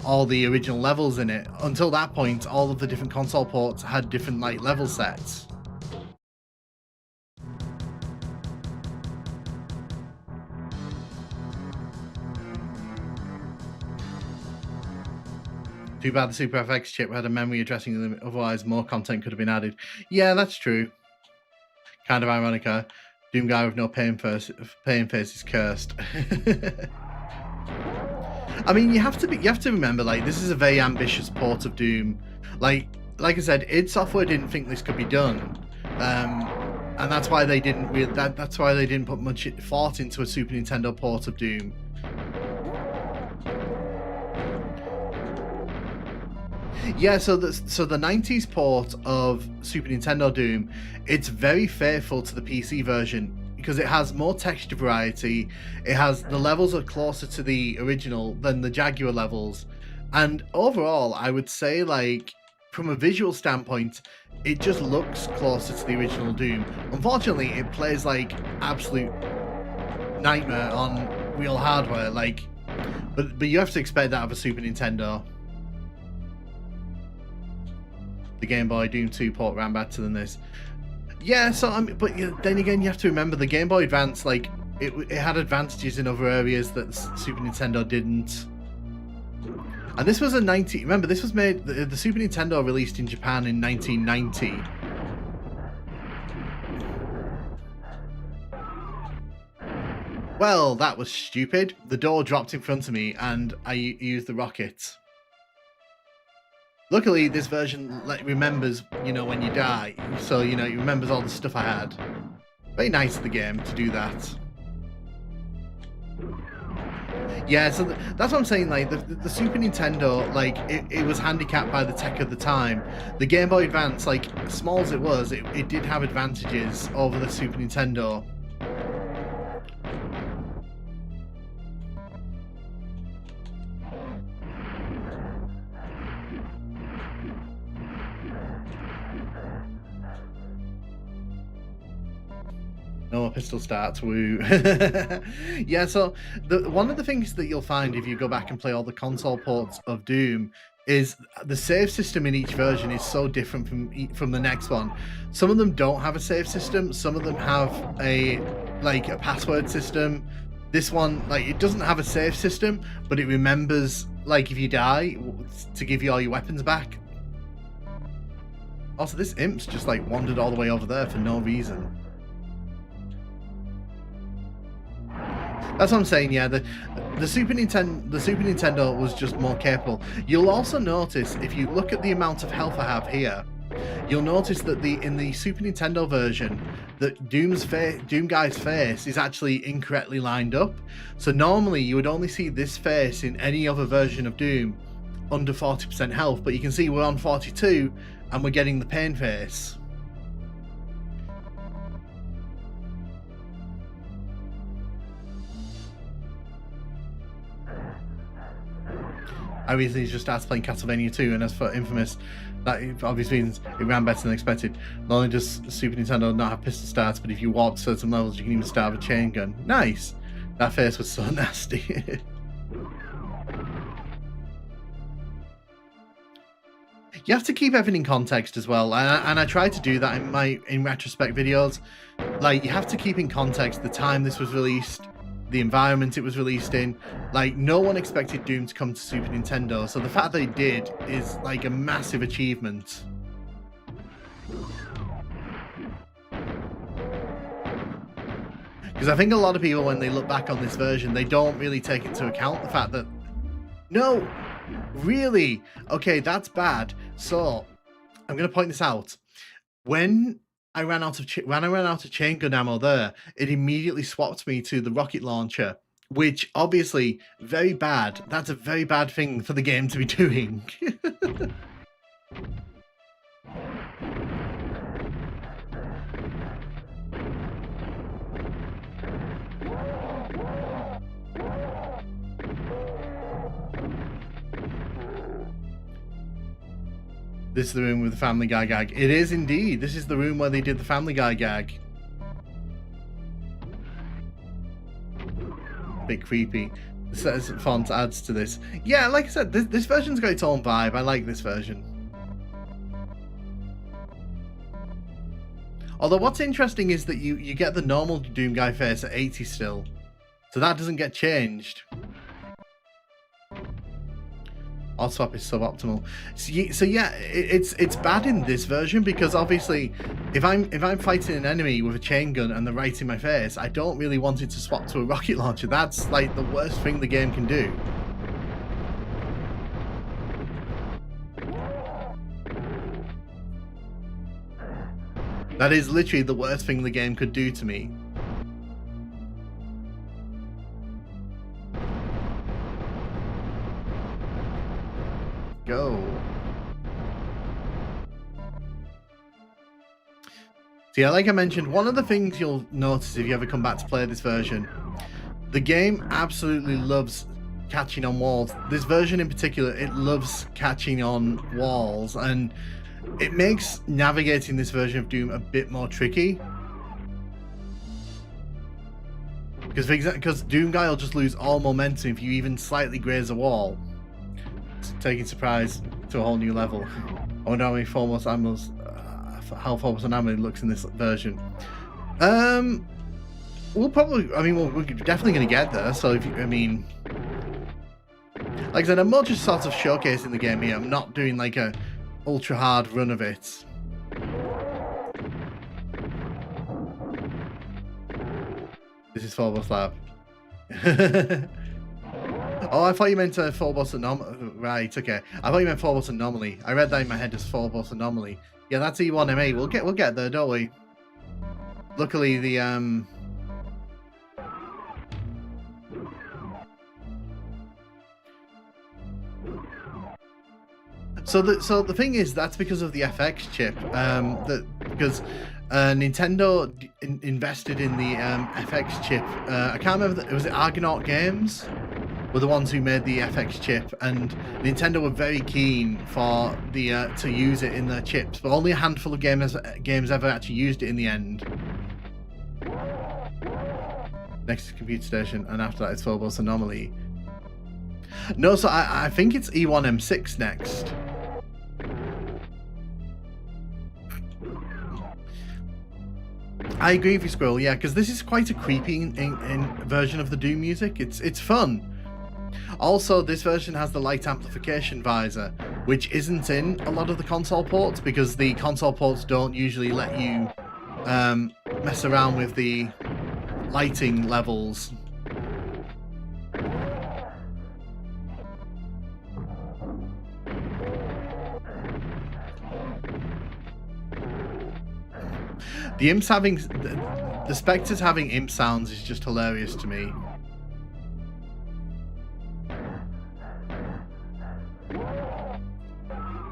all the original levels in it. Until that point, all of the different console ports had different like level sets. Too bad the Super FX chip had a memory addressing limit, otherwise more content could have been added. Yeah, that's true. Kind of ironic, huh? Doom guy with no pain face is cursed. I mean, you have to remember, like, this is a very ambitious port of Doom. Like I said, id Software didn't think this could be done, and that's why they didn't that's why they didn't put much thought into a Super Nintendo port of Doom. Yeah, so the 90s port of Super Nintendo Doom, it's very faithful to the PC version because it has more texture variety. It has the levels are closer to the original than the Jaguar levels, and overall, I would say, like, from a visual standpoint, it just looks closer to the original Doom. Unfortunately, it plays like absolute nightmare on real hardware, like, but you have to expect that of a Super Nintendo. The Game Boy Doom 2 port ran better than this. Yeah, so but then again, you have to remember the Game Boy Advance, like, it had advantages in other areas that the Super Nintendo didn't. And this was a remember, this was made, the Super Nintendo released in Japan in 1990. Well, that was stupid. The door dropped in front of me and I used the rocket. Luckily, this version remembers, you know, when you die, so, you know, it remembers all the stuff I had. Very nice of the game to do that. Yeah, so that's what I'm saying, like, the Super Nintendo, like, it was handicapped by the tech of the time. The Game Boy Advance, like, small as it was, it did have advantages over the Super Nintendo. No pistol starts, woo. Yeah, so one of the things that you'll find if you go back and play all the console ports of Doom is the save system in each version is so different from the next one. Some of them don't have a save system, some of them have a password system. This one, like, it doesn't have a save system, but it remembers, like, if you die, to give you all your weapons back. Also, this imp's just, like, wandered all the way over there for no reason. That's what I'm saying. Yeah, the Super Nintendo was just more capable. You'll also notice, if you look at the amount of health I have here, you'll notice that in the Super Nintendo version, that Doom guy's face is actually incorrectly lined up. So normally you would only see this face in any other version of Doom under 40% health, but you can see we're on 42 and we're getting the pain face. I recently just started playing Castlevania 2, and as for Infamous, that obviously means it ran better than expected. Not only does Super Nintendo not have pistol starts, but if you warp certain levels, you can even start with a chain gun. Nice! That face was so nasty. You have to keep everything in context as well, and I try to do that in retrospect videos. Like, you have to keep in context the time this was released, the environment it was released in. Like, no one expected Doom to come to Super Nintendo, so the fact they did is, like, a massive achievement. Because I think a lot of people, when they look back on this version, they don't really take into account the fact that, no, really? Okay, that's bad. So, I'm going to point this out. When I ran out of chain gun ammo there, it immediately swapped me to the rocket launcher, which obviously, very bad. That's a very bad thing for the game to be doing. This is the room with the Family Guy gag. It is indeed. This is the room where they did the Family Guy gag. Bit creepy. Says font adds to this. Yeah, like I said, this version's got its own vibe. I like this version. Although what's interesting is that you get the normal Doom guy face at 80 still. So that doesn't get changed. Odd swap is suboptimal. So yeah, it's bad in this version because obviously, if I'm fighting an enemy with a chain gun and they're right in my face, I don't really want it to swap to a rocket launcher. That's like the worst thing the game can do. That is literally the worst thing the game could do to me. Go. So yeah, like I mentioned, one of the things you'll notice if you ever come back to play this version, the game absolutely loves catching on walls. This version in particular, it loves catching on walls, and it makes navigating this version of Doom a bit more tricky. Because Doom guy will just lose all momentum if you even slightly graze a wall. It's taking surprise to a whole new level. I wonder how many foremost animals, how foremost an animal looks in this version. We'll probably, we're definitely going to get there. So if you, like I said, I'm more just sort of showcasing the game here. I'm not doing like a ultra hard run of it. This is Phobos Lab. Oh, I thought you meant Phobos Anomaly. Right, okay. I thought you meant Phobos Anomaly. I read that in my head as Phobos Anomaly. Yeah, that's E1MA. We'll get there, don't we? Luckily, the So the thing is, that's because of the FX chip. Because Nintendo invested in the FX chip. I can't remember. Was it Argonaut Games? Were the ones who made the FX chip, and Nintendo were very keen for the to use it in their chips, but only a handful of games ever actually used it in the end. Next is Computer Station, and after that it's Phobos Anomaly. No, so I think it's E1M6 next. I agree with you, Squirrel. Yeah, because this is quite a creepy version of the Doom music. It's fun. Also, this version has the light amplification visor, which isn't in a lot of the console ports because the console ports don't usually let you mess around with the lighting levels. The imps having the specters having imp sounds is just hilarious to me.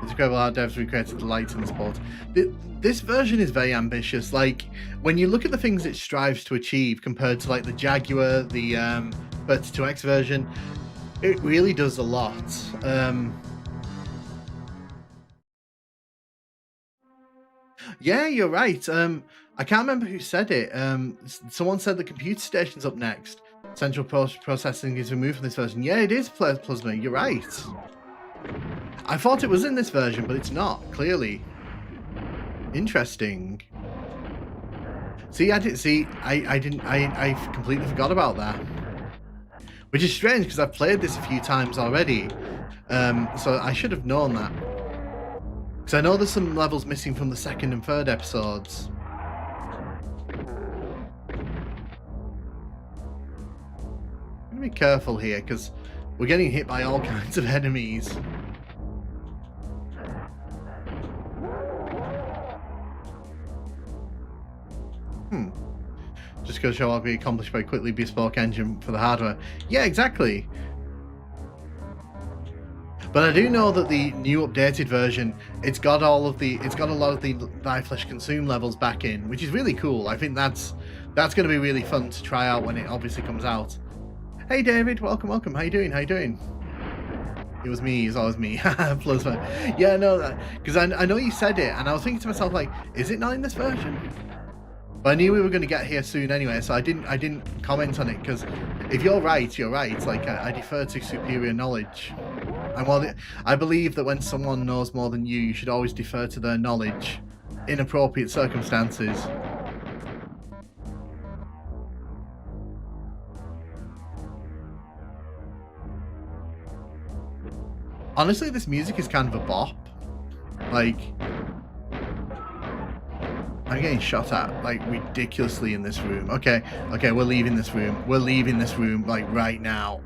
It's incredible how devs recreated the lights in the sport. This version is very ambitious. Like, when you look at the things it strives to achieve compared to like the Jaguar, the 32X version, it really does a lot. Yeah, you're right. I can't remember who said it. Someone said the Computer Station's up next. Central processing is removed from this version. Yeah, it is Plasma. You're right. I thought it was in this version, but it's not, clearly. Interesting. See, I completely forgot about that. Which is strange, because I've played this a few times already. So I should have known that. Because I know there's some levels missing from the second and third episodes. I'm going to be careful here, because we're getting hit by all kinds of enemies. Just going to show what we accomplished by quickly bespoke engine for the hardware. Yeah, exactly. But I do know that the new updated version, it's got a lot of the Die Flesh Consume levels back in, which is really cool. I think that's going to be really fun to try out when it obviously comes out. Hey David, welcome. How you doing? It was me. It's always me. Plasma. Yeah, no, because I know you said it, and I was thinking to myself, like, is it not in this version? But But I knew we were going to get here soon anyway, so I didn't comment on it, because if you're right, you're right. Like, I defer to superior knowledge. And while I believe that when someone knows more than you should always defer to their knowledge in appropriate circumstances. Honestly, this music is kind of a bop. Like, I'm getting shot at, like, ridiculously in this room. Okay, we're leaving this room. We're leaving this room, like, right now.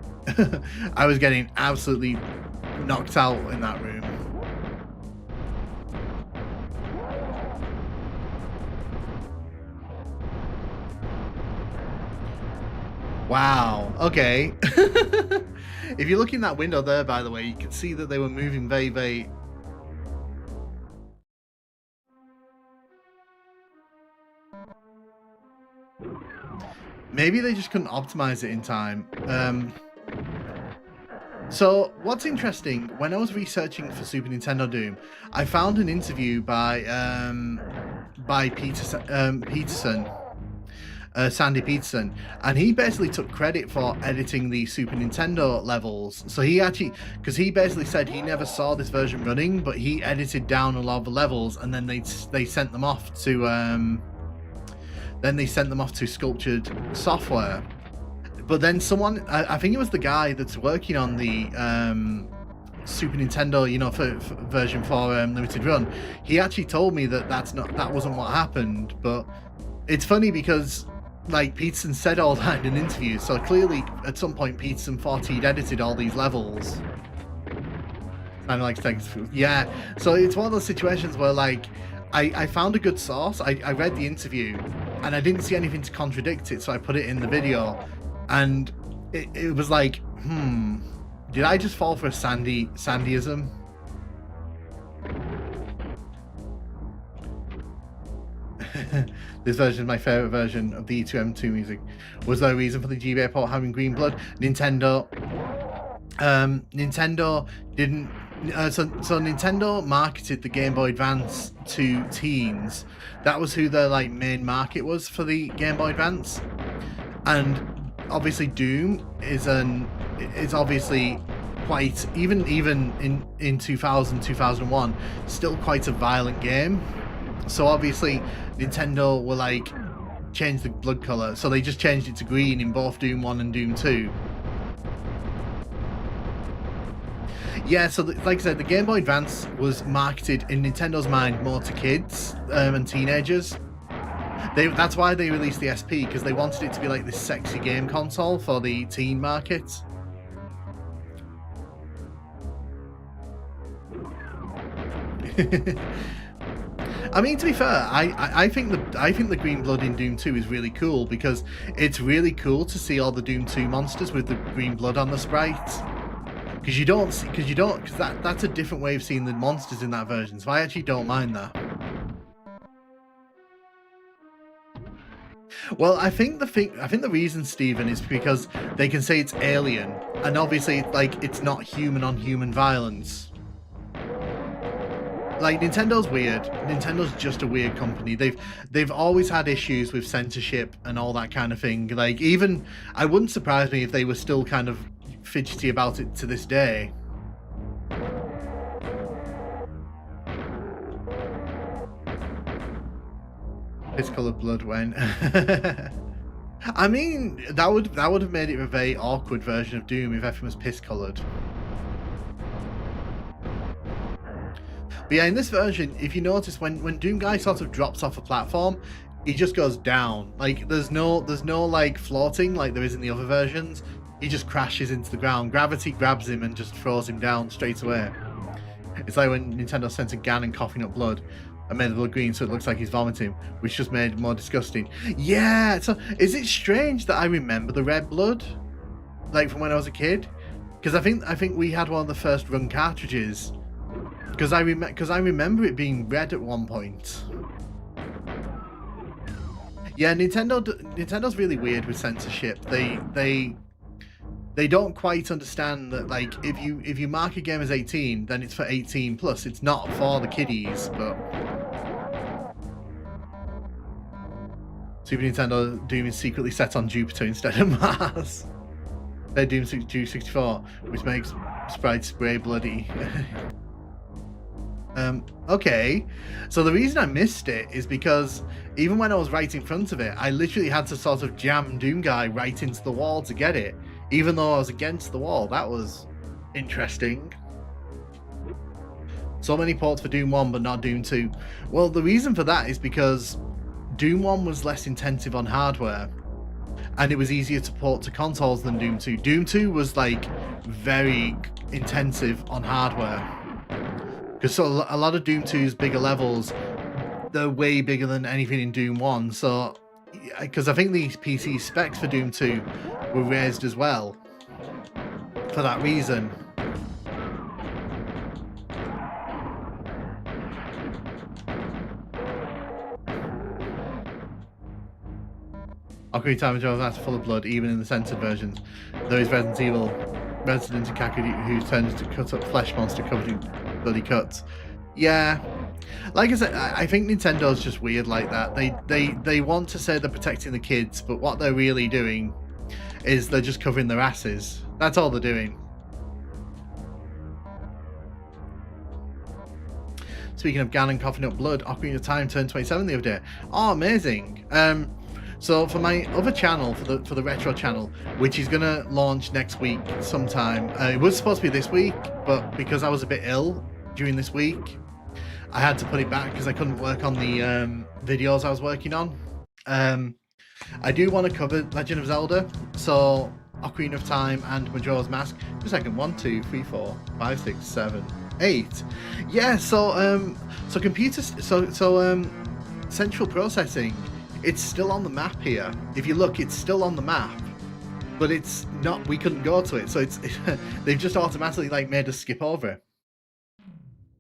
I was getting absolutely knocked out in that room. Wow, okay. If you look in that window there, by the way, you can see that they were moving very, very... Maybe they just couldn't optimize it in time. So what's interesting, when I was researching for Super Nintendo Doom, I found an interview by Peterson, Sandy Peterson, and he basically took credit for editing the Super Nintendo levels. So he actually, because he basically said he never saw this version running, but he edited down a lot of the levels, and then they sent them off to Sculptured Software. But then someone, I think it was the guy that's working on the Super Nintendo, you know, for version 4 limited run, he actually told me that that wasn't what happened. But it's funny because, like, Peterson said all that in an interview, so clearly at some point Peterson thought he'd edited all these levels. Kind of like, yeah. So it's one of those situations where, like, I found a good source. I read the interview and I didn't see anything to contradict it, so I put it in the video. And it was like, did I just fall for a Sandyism? This version is my favorite version of the E2M2 music. Was there a reason for the GBA port having green blood? Nintendo didn't. So Nintendo marketed the Game Boy Advance to teens. That was who their, like, main market was for the Game Boy Advance. And obviously Doom is obviously quite, even in 2001, still quite a violent game. So obviously Nintendo were like, change the blood color, so they just changed it to green in both Doom 1 and Doom 2. Yeah, so like I said, the Game Boy Advance was marketed in Nintendo's mind more to kids and teenagers. That's why they released the SP, because they wanted it to be like this sexy game console for the teen market. I mean, to be fair, I think the green blood in Doom 2 is really cool, because it's really cool to see all the Doom 2 monsters with the green blood on the sprites. Because that's a different way of seeing the monsters in that version. So I actually don't mind that. Well, I think the reason, Stephen, is because they can say it's alien, and obviously, like, it's not human on human violence. Like, Nintendo's weird. Nintendo's just a weird company. They've always had issues with censorship and all that kind of thing. Like, even I wouldn't surprise me if they were still kind of fidgety about it to this day. Piss colored blood when I mean, that would have made it a very awkward version of Doom if everything was piss colored. But yeah, in this version, if you notice, when Doom Guy sort of drops off a platform, he just goes down. Like, there's no like floating like there is in the other versions. He just crashes into the ground. Gravity grabs him and just throws him down straight away. It's like when Nintendo sent a Ganon coughing up blood and made the blood green so it looks like he's vomiting, which just made it more disgusting. Yeah, so is it strange that I remember the red blood, like, from when I was a kid? Because I think we had one of the first run cartridges. Because I remember it being red at one point. Yeah, Nintendo's really weird with censorship. They don't quite understand that, like, if you mark a game as 18, then it's for 18 plus. It's not for the kiddies, but Super Nintendo Doom is secretly set on Jupiter instead of Mars. Doom 64, which makes sprites spray bloody. Okay, so the reason I missed it is because even when I was right in front of it, I literally had to sort of jam Doom Guy right into the wall to get it, even though I was against the wall. That was interesting. So many ports for Doom 1 but not Doom 2. Well, the reason for that is because Doom 1 was less intensive on hardware, and it was easier to port to consoles than Doom 2. Doom 2 was like very intensive on hardware. Because so a lot of Doom 2's bigger levels, they're way bigger than anything in Doom 1. So, because I think the PC specs for Doom 2 were raised as well for that reason. Ocarina Time of Joe's that's full of blood, even in the censored versions. There is Resident Evil, Resident Kakadu, who turns to cut up flesh monster covered in bloody cuts. Yeah, like I said, I think Nintendo's just weird like that. They want to say they're protecting the kids, but what they're really doing is they're just covering their asses. That's all they're doing. Speaking of Ganon coughing up blood, Ocarina of Time turned 27 the other day. Oh, amazing. So for my other channel, for the retro channel, which is gonna launch next week sometime, it was supposed to be this week, but because I was a bit ill during this week, I had to put it back because I couldn't work on the videos I was working on. I do want to cover Legend of Zelda, so Ocarina of Time and Majora's Mask. Just a second, 1, 2, 3, 4, 5, 6, 7, 8. Yeah, so central processing. It's still on the map here. If you look, it's still on the map, but it's not. We couldn't go to it, so they've just automatically like made us skip over it.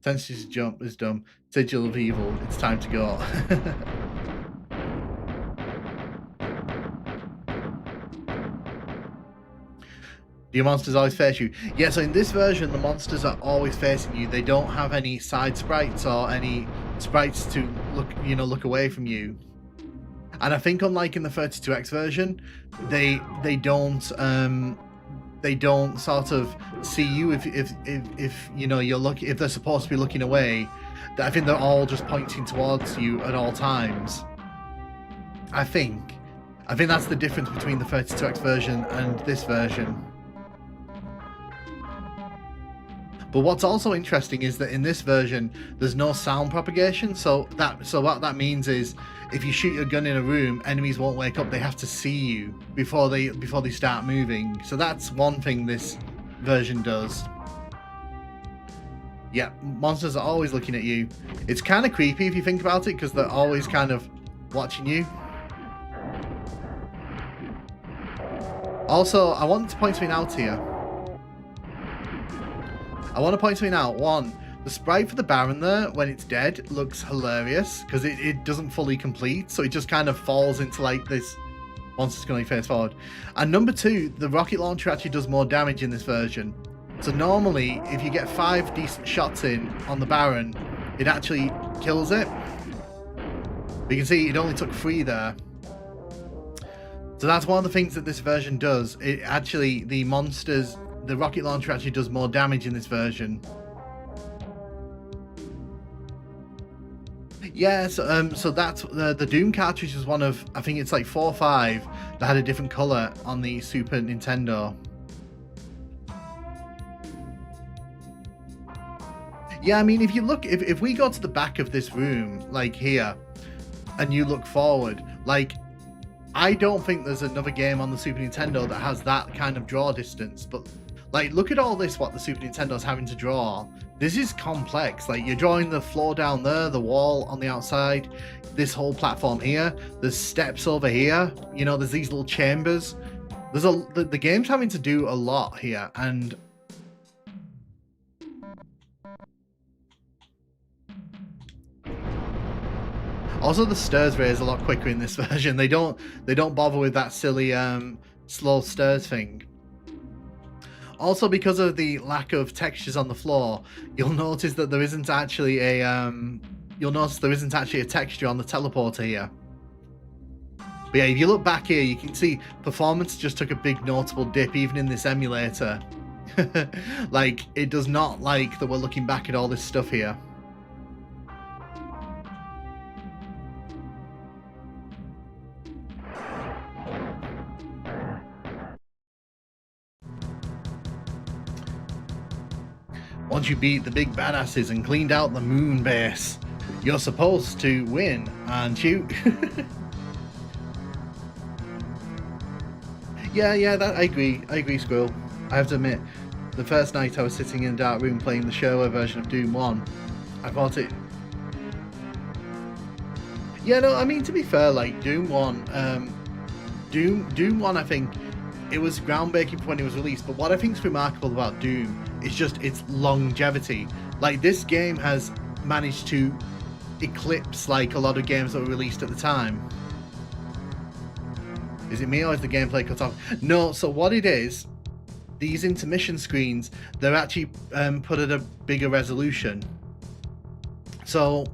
Senses jump is dumb. Sigil of evil. It's time to go. Do your monsters always face you? Yeah, so in this version, the monsters are always facing you. They don't have any side sprites or any sprites to look away from you. And I think unlike in the 32X version, they don't sort of see you if you know if they're supposed to be looking away. I think they're all just pointing towards you at all times. I think that's the difference between the 32X version and this version. But what's also interesting is that in this version, there's no sound propagation. So what that means is, if you shoot your gun in a room, enemies won't wake up. They have to see you before they start moving. So that's one thing this version does. Yeah, monsters are always looking at you. It's kind of creepy if you think about it, because they're always kind of watching you. Also, I want to point something out here. I want to point something out. One, the sprite for the Baron there, when it's dead, looks hilarious because it doesn't fully complete, so it just kind of falls into like this monster's going face forward. And number two, the rocket launcher actually does more damage in this version. So normally, if you get 5 decent shots in on the Baron, it actually kills it. But you can see it only took 3 there. So that's one of the things that this version does. It actually, the rocket launcher actually does more damage in this version. Yeah, so that's the Doom cartridge is one of, I think it's like 4 or 5 that had a different color on the Super Nintendo. Yeah, I mean, if you look, if we go to the back of this room, like here, and you look forward, like, I don't think there's another game on the Super Nintendo that has that kind of draw distance, but like, look at all this, what the Super Nintendo's having to draw. This is complex. Like, you're drawing the floor down there, the wall on the outside, this whole platform here, there's steps over here, you know, there's these little chambers. There's the game's having to do a lot here, and also the stairs raise a lot quicker in this version. They don't bother with that silly slow stairs thing. Also, because of the lack of textures on the floor, you'll notice that there isn't actually a texture on the teleporter here. But yeah, if you look back here, you can see performance just took a big notable dip, even in this emulator. Like, it does not like that we're looking back at all this stuff here. Once you beat the big badasses and cleaned out the moon base, you're supposed to win, aren't you? Yeah, that I agree, Squirrel. I have to admit, the first night I was sitting in a dark room playing the Showa version of Doom 1, I thought it... Yeah, no, I mean, to be fair, like, Doom 1, Doom 1, I think, it was groundbreaking when it was released, but what I think is remarkable about Doom is just its longevity. Like, this game has managed to eclipse, like, a lot of games that were released at the time. Is it me or is the gameplay cut off? No, so what it is, these intermission screens, they're actually put at a bigger resolution. So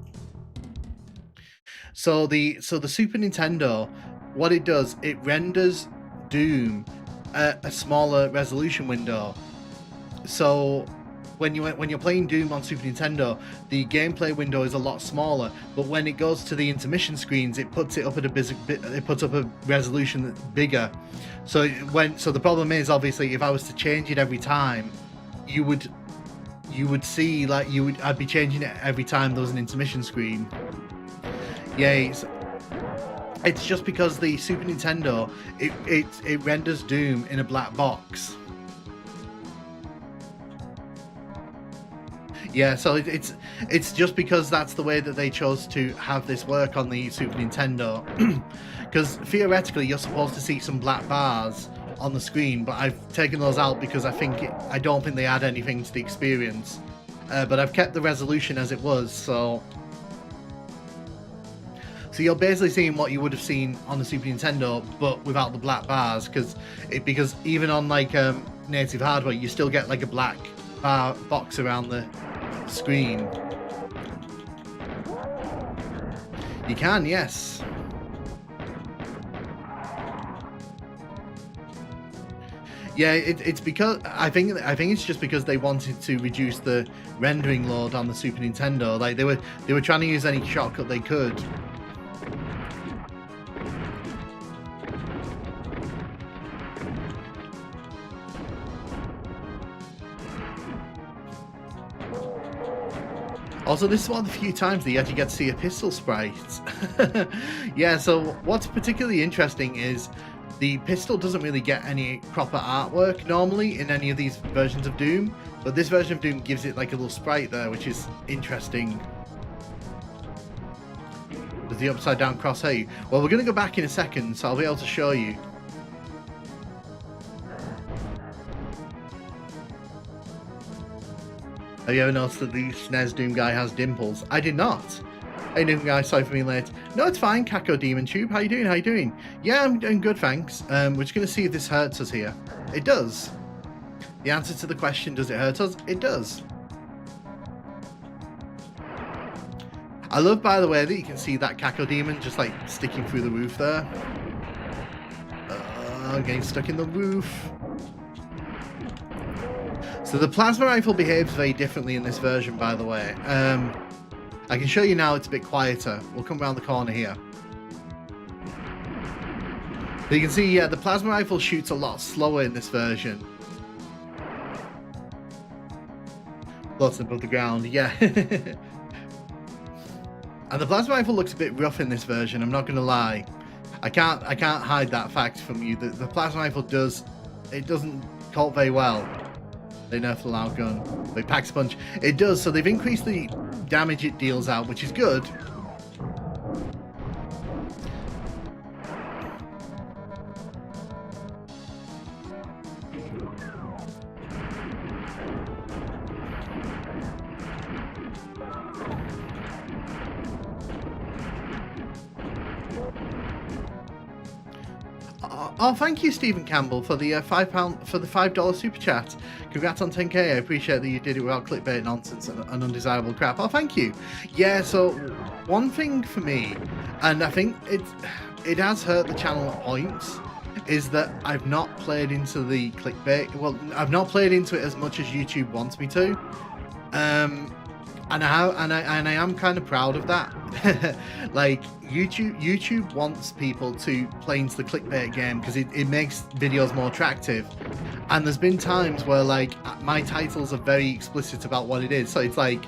the Super Nintendo, what it does, it renders Doom a smaller resolution window. So when you're playing Doom on Super Nintendo, the gameplay window is a lot smaller, but when it goes to the intermission screens, it puts it up at a resolution that's bigger. So the problem is, obviously, if I was to change it every time, you would see, like, I'd be changing it every time there was an intermission screen. Yeah, it's just because the Super Nintendo, it renders Doom in a black box. Yeah, so it's just because that's the way that they chose to have this work on the Super Nintendo. Because theoretically, you're supposed to see some black bars on the screen, but I've taken those out because I don't think they add anything to the experience. But I've kept the resolution as it was, so you're basically seeing what you would have seen on the Super Nintendo, but without the black bars, because even on, like, native hardware, you still get, like, a black bar box around the screen. You can, yes. Yeah, it's because I think it's just because they wanted to reduce the rendering load on the Super Nintendo. Like, they were trying to use any shortcut they could. Also, this is one of the few times that you actually get to see a pistol sprite. Yeah, so what's particularly interesting is the pistol doesn't really get any proper artwork normally in any of these versions of Doom, but this version of Doom gives it like a little sprite there, which is interesting. Does the upside down cross hurt you? Well, we're going to go back in a second, so I'll be able to show you. Have you ever noticed that the SNES Doom guy has dimples? I did not. Hey Doom guy, sorry for being late. No, it's fine, Kako Demon Tube. How you doing? How you doing? Yeah, I'm doing good, thanks. We're just going to see if this hurts us here. It does. The answer to the question, does it hurt us? It does. I love, by the way, that you can see that Kako Demon just, like, sticking through the roof there. Getting stuck in the roof. So the plasma rifle behaves very differently in this version, by the way. I can show you now, it's a bit quieter. We'll come around the corner here. So you can see, yeah, the plasma rifle shoots a lot slower in this version. Close above the ground, yeah. And the plasma rifle looks a bit rough in this version, I'm not going to lie. I can't hide that fact from you. The plasma rifle doesn't cope very well. They nerfed the loud gun. They packs a punch. It does, so they've increased the damage it deals out, which is good. Oh, thank you, Stephen Campbell, for the $5 super chat. Congrats on 10k. I appreciate that you did it without clickbait nonsense and undesirable crap. Oh, thank you. Yeah, so one thing for me, and I think it has hurt the channel at points, is that I've not played into the clickbait. Well, I've not played into it as much as YouTube wants me to. And I am kind of proud of that. Like YouTube wants people to play into the clickbait game because it makes videos more attractive. And there's been times where like my titles are very explicit about what it is. So it's like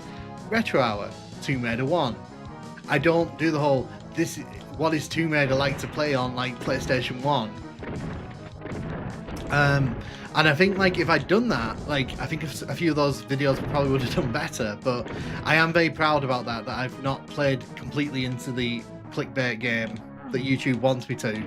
Retro Hour, Tomb Raider 1. I don't do the whole what is Tomb Raider like to play on like PlayStation 1. And I think like if I'd done that, like I think a few of those videos probably would have done better, but I am very proud about that I've not played completely into the clickbait game that YouTube wants me to.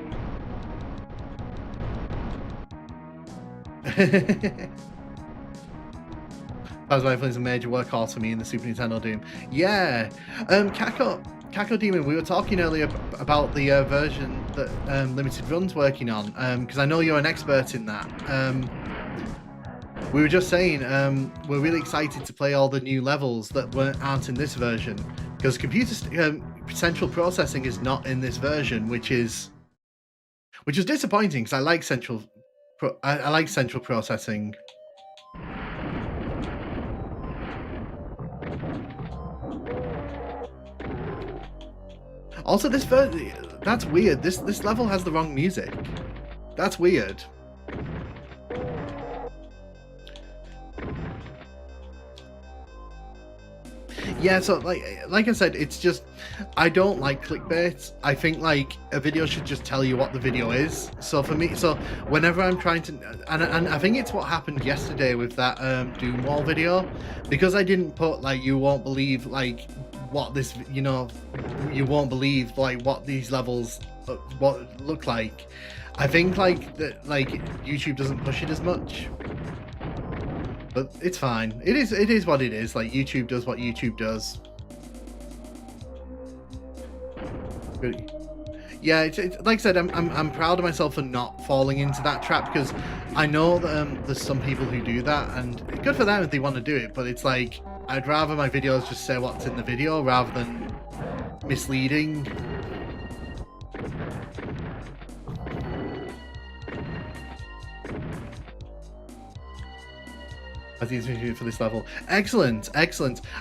That's why it's a major workhorse for me in the Super Nintendo Doom. Yeah, Kako Demon, we were talking earlier about the version that Limited Run's working on, because I know you're an expert in that. We were just saying we're really excited to play all the new levels that aren't in this version, because central processing is not in this version, which is disappointing because I like central processing. Also, that's weird. This level has the wrong music. That's weird. Yeah, so like I said, it's just I don't like clickbait. I think like a video should just tell you what the video is. So for me, whenever I'm trying to, and I think it's what happened yesterday with that Doom Wall video, because I didn't put like you won't believe like what this, you won't believe like what these levels what look like. I think like that YouTube doesn't push it as much. But it's fine. It is what it is. Like YouTube does what YouTube does. Yeah, it's like I said, I'm proud of myself for not falling into that trap, because I know that there's some people who do that, and good for them if they want to do it. But it's like I'd rather my videos just say what's in the video rather than misleading. For this level. Excellent.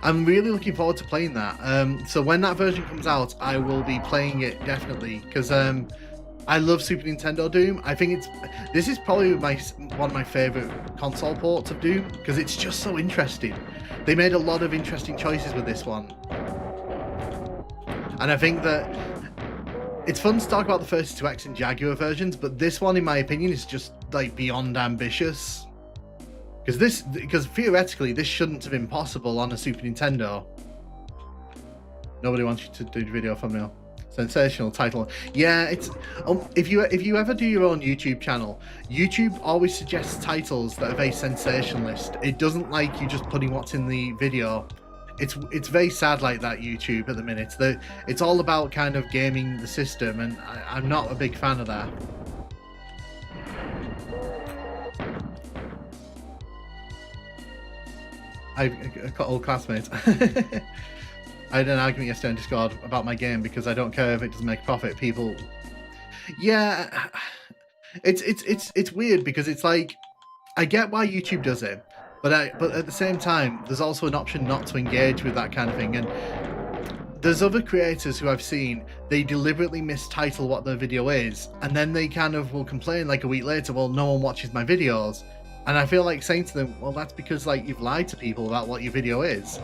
I'm really looking forward to playing that. So when that version comes out, I will be playing it definitely, because I love Super Nintendo Doom. I think this is probably one of my favorite console ports of Doom, because it's just so interesting. They made a lot of interesting choices with this one, and I think that it's fun to talk about the 32X and Jaguar versions, but this one, in my opinion, is just like beyond ambitious. Because theoretically, this shouldn't have been possible on a Super Nintendo. Nobody wants you to do the video thumbnail. Sensational title. Yeah, it's if you ever do your own YouTube channel, YouTube always suggests titles that are very sensationalist. It doesn't like you just putting what's in the video. It's very sad like that, YouTube, at the minute. It's all about kind of gaming the system, and I'm not a big fan of that. I've got old classmates. I had an argument yesterday on Discord about my game because I don't care if it doesn't make a profit. People, yeah, it's weird because it's like I get why YouTube does it, but at the same time, there's also an option not to engage with that kind of thing. And there's other creators who I've seen, they deliberately mistitle what their video is, and then they kind of will complain like a week later, well, no one watches my videos. And I feel like saying to them, well, that's because like you've lied to people about what your video is.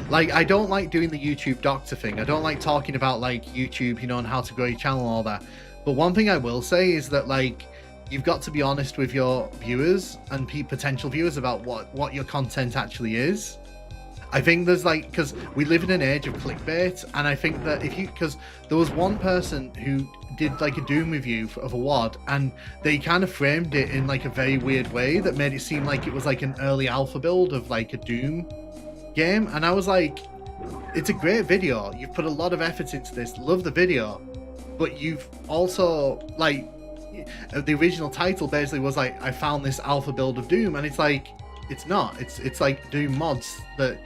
Like, I don't like doing the YouTube doctor thing. I don't like talking about like YouTube, and how to grow your channel and all that. But one thing I will say is that like you've got to be honest with your viewers and potential viewers about what your content actually is. I think there's like, because we live in an age of clickbait, and I think that because there was one person who did like a Doom review of a WOD, and they kind of framed it in like a very weird way that made it seem like it was like an early alpha build of like a Doom game, and I was like, it's a great video, you've put a lot of effort into this, love the video, but you've also like, the original title basically was like, I found this alpha build of Doom, and it's like, it's not, it's like Doom mods that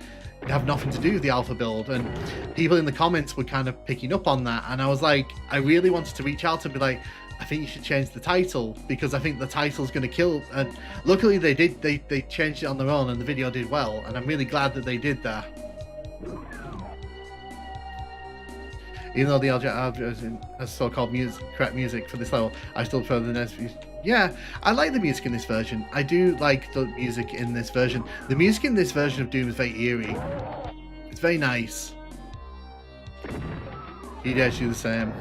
have nothing to do with the alpha build, and people in the comments were kind of picking up on that, and I was like, I really wanted to reach out and be like, I think you should change the title, because I think the title's going to kill. And luckily they did. They changed it on their own, and the video did well, and I'm really glad that they did that. Even though the algorithm has so-called correct music for this level, I still prefer the NES. Yeah, I like the music in this version. I do like the music in this version. The music in this version of Doom is very eerie. It's very nice. You guys do the same.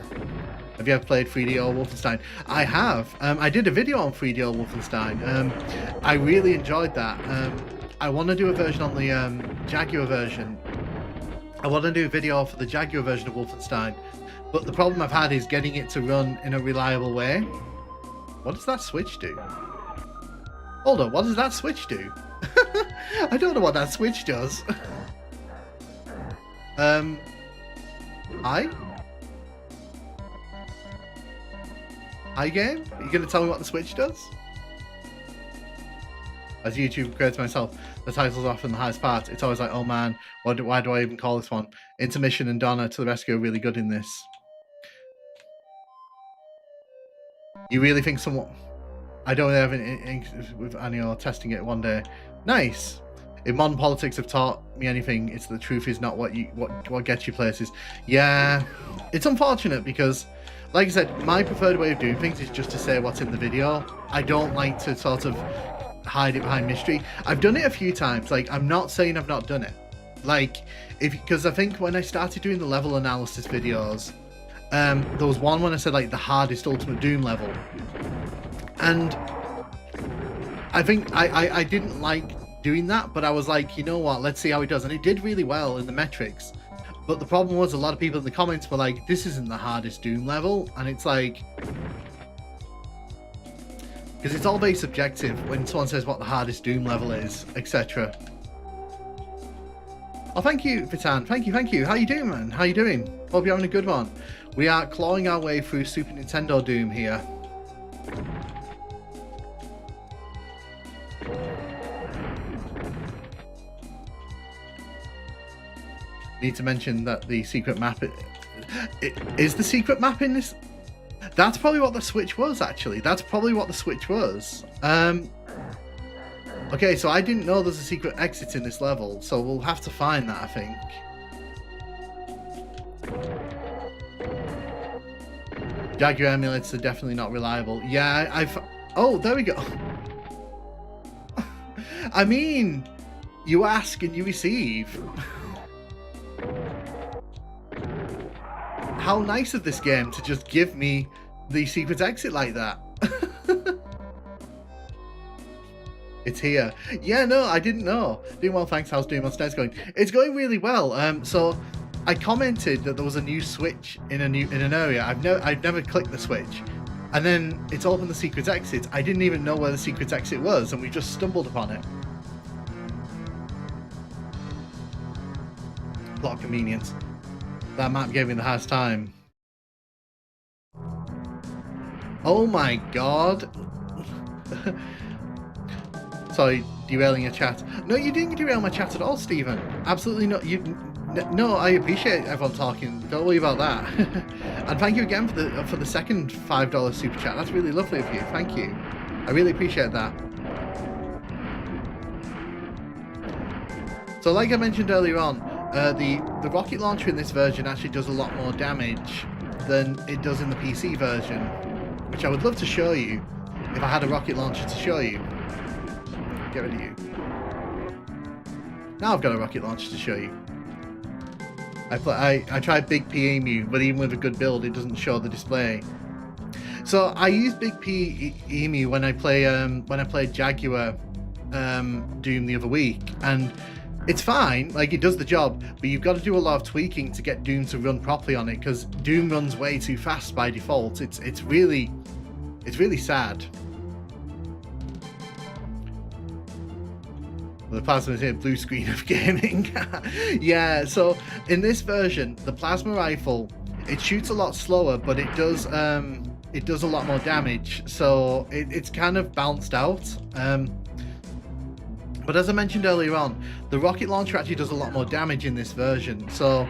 Have you ever played 3D or Wolfenstein? I have. I did a video on 3D or Wolfenstein. I really enjoyed that. I want to do a version on the Jaguar version. I want to do a video for the Jaguar version of Wolfenstein, but the problem I've had is getting it to run in a reliable way. What does that switch do? Hold on, what does that switch do? I don't know what that switch does. Hi? Hi game? Are you going to tell me what the switch does? As YouTube creates myself, the title's often the highest part. It's always like, oh man, why do I even call this one? Intermission and Donna to the Rescue are really good in this. You really think someone... I don't have any with Annie or testing it one day. Nice. If modern politics have taught me anything, it's the truth is not what gets you places. Yeah, it's unfortunate because, like I said, my preferred way of doing things is just to say what's in the video. I don't like to sort of hide it behind mystery. I've done it a few times. Like, I'm not saying I've not done it. Like, because I think when I started doing the level analysis videos, there was one when I said like the hardest Ultimate Doom level, and I think I didn't like doing that, but I was like, you know what, let's see how it does, and it did really well in the metrics. But the problem was a lot of people in the comments were like, this isn't the hardest Doom level, and it's like, because it's all very subjective when someone says what the hardest Doom level is, etc. Oh, thank you, Vitan. Thank you. How you doing, man? How you doing? Hope you're having a good one. We are clawing our way through Super Nintendo Doom here. Need to mention that the secret map... Is the secret map in this? That's probably what the switch was, actually. That's probably what the switch was. Okay, so I didn't know there's a secret exit in this level, so we'll have to find that, I think. Jaguar emulators are definitely not reliable. Yeah, oh, there we go. I mean, you ask and you receive. How nice of this game to just give me the secret exit like that. It's here. Yeah, no, I didn't know. Doing well, thanks. How's Doom on SNES going? It's going really well. So I commented that there was a new switch in an area. I've never clicked the switch, and then it's opened the secret exit. I didn't even know where the secret exit was, and we just stumbled upon it. Plot convenience. That map gave me the hardest time. Oh my god. Sorry, derailing your chat. No, you didn't derail my chat at all, Stephen. Absolutely not. No, I appreciate everyone talking. Don't worry about that. And thank you again for the second $5 super chat. That's really lovely of you. Thank you. I really appreciate that. So, like I mentioned earlier on, the rocket launcher in this version actually does a lot more damage than it does in the PC version, which I would love to show you if I had a rocket launcher to show you. Get rid of you. Now I've got a rocket launcher to show you. I tried Big P Emu, but even with a good build, it doesn't show the display. So I use Big P Emu when I played Jaguar Doom the other week, and it's fine. Like, it does the job, but you've got to do a lot of tweaking to get Doom to run properly on it, because Doom runs way too fast by default. It's really sad. The plasma is a blue screen of gaming. Yeah, so in this version, the plasma rifle, it shoots a lot slower, but it does a lot more damage. So it's kind of balanced out. But as I mentioned earlier on, the rocket launcher actually does a lot more damage in this version, so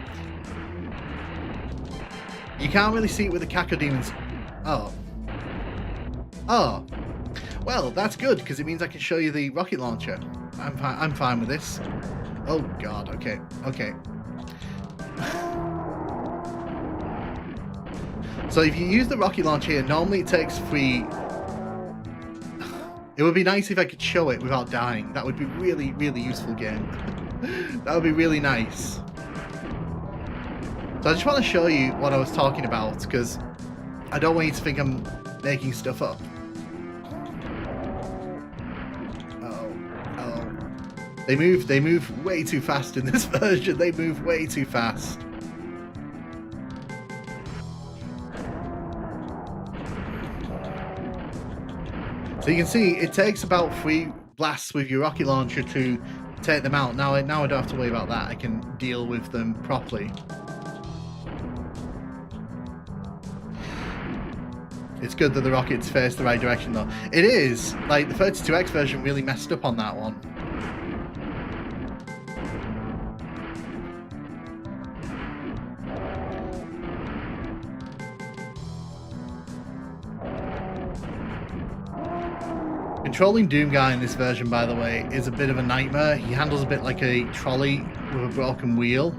you can't really see it with the Cacodemons. Oh, well, that's good, because it means I can show you the rocket launcher. I'm fine with this. Oh god, okay. So if you use the rocket launcher here, normally it takes 3. It would be nice if I could show it without dying. That would be really, really useful, game. That would be really nice. So I just want to show you what I was talking about, because I don't want you to think I'm making stuff up. They move way too fast in this version. They move way too fast. So you can see it takes about 3 blasts with your rocket launcher to take them out. Now I don't have to worry about that. I can deal with them properly. It's good that the rockets face the right direction though. It is, like, the 32X version really messed up on that one. Controlling Doom Guy in this version, by the way, is a bit of a nightmare. He handles a bit like a trolley with a broken wheel.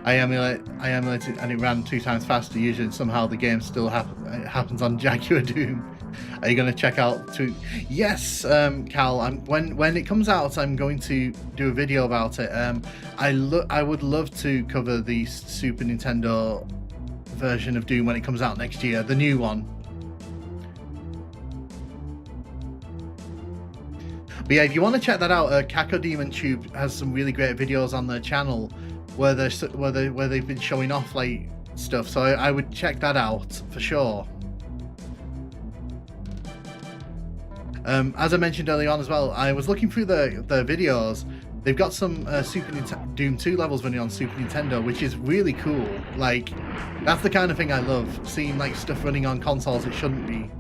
I emulated and it ran 2 times faster usually, and somehow the game still happens on Jaguar Doom. Are you going to check out too? Yes, Cal. When it comes out, I'm going to do a video about it. I would love to cover the Super Nintendo version of Doom when it comes out next year, the new one. But yeah, if you want to check that out, Cacodemon Tube has some really great videos on their channel where they've been showing off like stuff. So I would check that out for sure. As I mentioned earlier on as well, I was looking through the videos. They've got some Doom 2 levels running on Super Nintendo, which is really cool. Like, that's the kind of thing I love, seeing like stuff running on consoles it shouldn't be.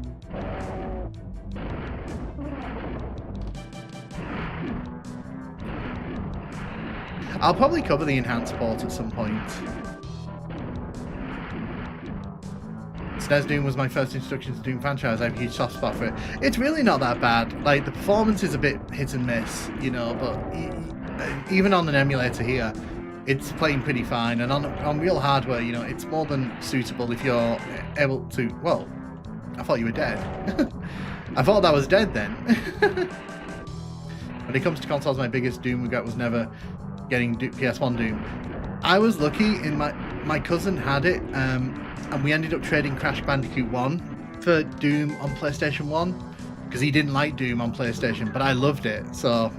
I'll probably cover the enhanced port at some point. SNES Doom was my first introduction to Doom franchise. I have a huge soft spot for it. It's really not that bad. Like, the performance is a bit hit and miss, you know, but even on an emulator here, it's playing pretty fine. And on real hardware, you know, it's more than suitable if you're able to... Well, I thought you were dead. I thought that was dead then. When it comes to consoles, my biggest Doom regret was never getting PS1 Doom. I was lucky in my cousin had it, and we ended up trading Crash Bandicoot 1 for Doom on PlayStation 1 because he didn't like Doom on PlayStation, but I loved it. So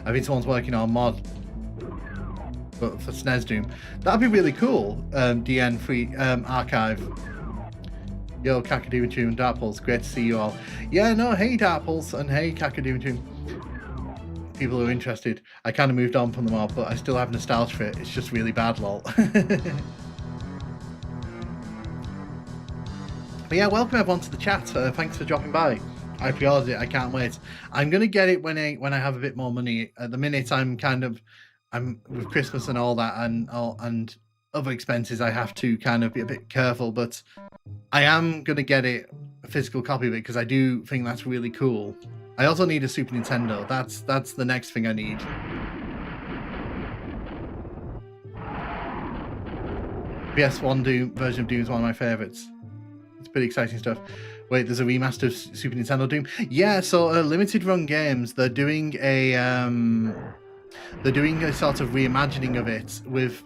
I think someone's working on a mod but for SNES Doom. That'd be really cool. DN free archive. Yo, Cacodemon Tune and Dartpulse, great to see you all. Yeah, no, hey Dartpulse and hey Cacodemon Tune. People who are interested. I kind of moved on from them all, but I still have nostalgia for it. It's just really bad, lol. But yeah, welcome everyone to the chat. Thanks for dropping by. I pre-ordered it. I can't wait. I'm gonna get it when I have a bit more money. At the minute, I'm with Christmas and all that, and other expenses. I have to kind of be a bit careful, but I am gonna get it, a physical copy of it, because I do think that's really cool. I also need a Super Nintendo. That's the next thing I need. PS1 Doom version of Doom is one of my favorites. It's pretty exciting stuff. Wait, there's a remaster of Super Nintendo Doom? Yeah, so Limited Run Games, they're doing a sort of reimagining of it with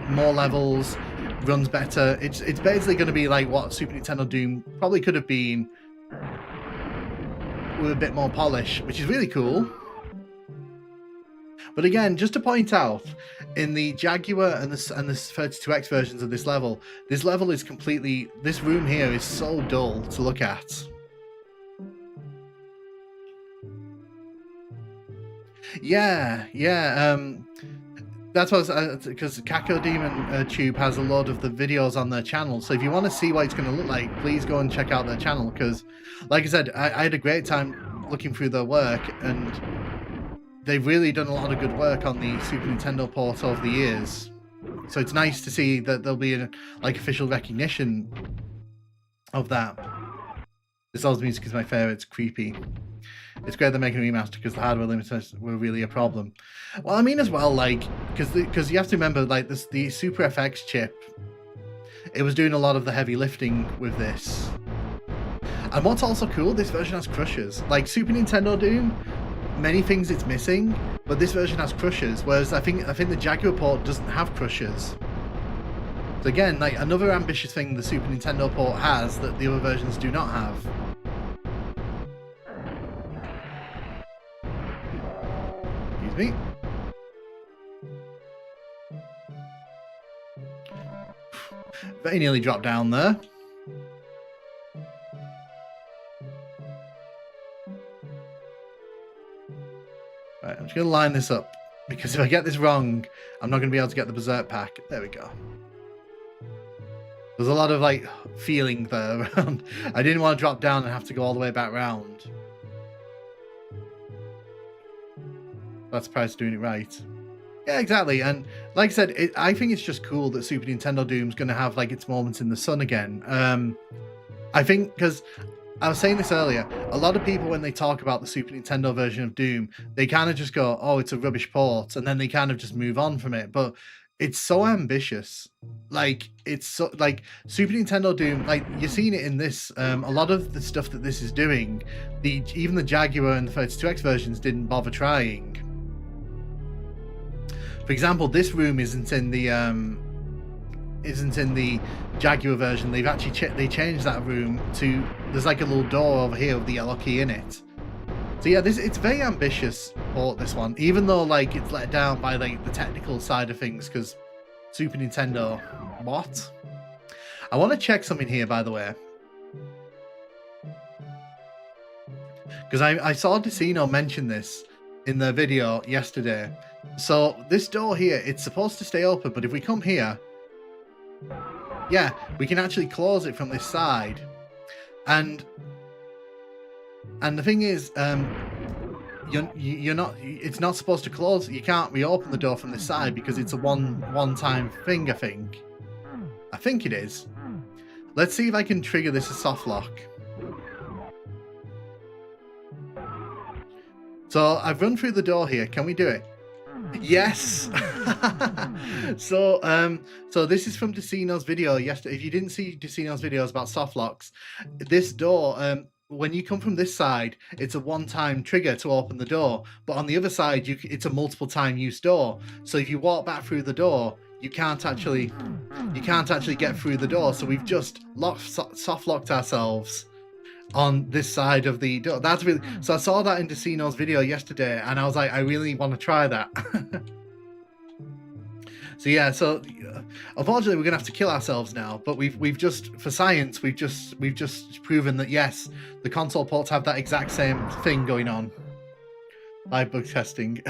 more levels, runs better. It's basically going to be like what Super Nintendo Doom probably could have been, with a bit more polish, which is really cool. But again, just to point out, in the Jaguar and the 32X versions of this level is completely... This room here is so dull to look at. Yeah. That's what because Kako Demon Tube has a lot of the videos on their channel. So if you want to see what it's going to look like, please go and check out their channel. Because, like I said, I had a great time looking through their work, and they've really done a lot of good work on the Super Nintendo port over the years. So it's nice to see that there'll be like official recognition of that. This old music is my favorite. It's creepy. It's great they're making a remaster because the hardware limits were really a problem. Well, I mean as well, like, because you have to remember, like, the Super FX chip, it was doing a lot of the heavy lifting with this. And what's also cool, this version has crushers. Like Super Nintendo Doom, many things it's missing, but this version has crushers, whereas I think the Jaguar port doesn't have crushers. So again, like, another ambitious thing the Super Nintendo port has that the other versions do not have. Me. Very nearly dropped down there. Right, I'm just going to line this up, because if I get this wrong, I'm not going to be able to get the Berserk pack. There we go. There's a lot of, like, feeling there around. I didn't want to drop down and have to go all the way back round. That's price doing it right. Yeah, exactly. And like I said, I think it's just cool that Super Nintendo Doom's going to have like its moments in the sun again. I think because I was saying this earlier, a lot of people when they talk about the Super Nintendo version of Doom, they kind of just go, "Oh, it's a rubbish port," and then they kind of just move on from it. But it's so ambitious. Like, it's so, like, Super Nintendo Doom, like, you're seeing it in this. A lot of the stuff that this is doing, even the Jaguar and the 32X versions didn't bother trying. For example, this room isn't in the Jaguar version. They've actually they changed that room to, there's like a little door over here with the yellow key in it. So yeah, it's very ambitious port, this one, even though like it's let down by like the technical side of things because Super Nintendo. What? I want to check something here, by the way, because I saw Decino mention this in the video yesterday. So this door here, it's supposed to stay open, but if we come here, yeah, we can actually close it from this side. And the thing is, you're not. It's not supposed to close. You can't reopen the door from this side because it's a one-time thing. I think it is. Let's see if I can trigger this as soft lock. So I've run through the door here. Can we do it? Yes. So this is from Decino's video yesterday. If you didn't see Decino's videos about soft locks, this door, when you come from this side, it's a one-time trigger to open the door, but on the other side, it's a multiple-time use door. So if you walk back through the door, you can't actually get through the door. So we've just soft locked ourselves on this side of the door. That's really, so I saw that in Decino's video yesterday, and I was like, I really want to try that. So yeah, so unfortunately we're gonna have to kill ourselves now, but we've just, for science, we've just proven that yes, the console ports have that exact same thing going on. Live bug testing.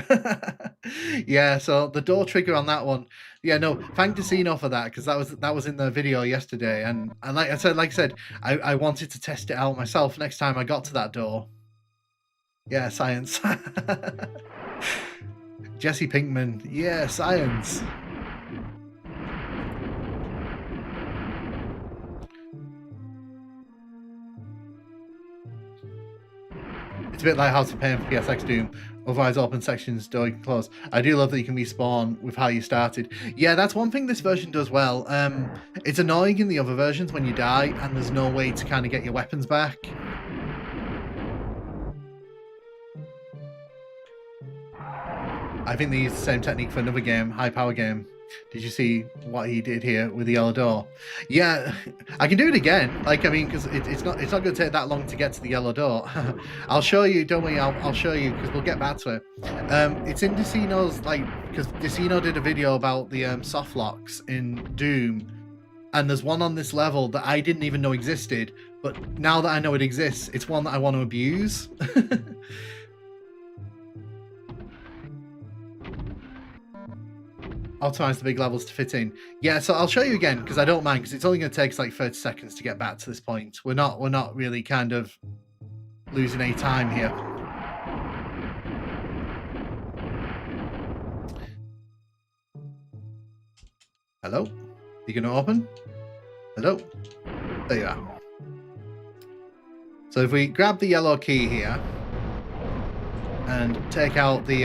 Yeah, so the door trigger on that one, yeah, no, thank Decino for that, because that was in the video yesterday, and like I said, I wanted to test it out myself next time I got to that door. Yeah, science. Jesse Pinkman, yeah, science. It's a bit like House of Pain for PSX Doom. Otherwise, open sections don't even close. I do love that you can respawn with how you started. Yeah, that's one thing this version does well. It's annoying in the other versions when you die and there's no way to kind of get your weapons back. I think they used the same technique for another game, high power game. Did you see what he did here with the yellow door? Yeah, I can do it again. Like, I mean, because it's not going to take that long to get to the yellow door. I'll show you. Don't worry, I'll show you because we'll get back to it. It's in Decino's, like, because Decino did a video about the soft locks in Doom, and there's one on this level that I didn't even know existed. But now that I know it exists, it's one that I want to abuse. optimize the big levels to fit in. Yeah, so I'll show you again because I don't mind, because it's only going to take us like 30 seconds to get back to this point. We're not really kind of losing any time here. Hello? You going to open? Hello? There you are. So if we grab the yellow key here and take out the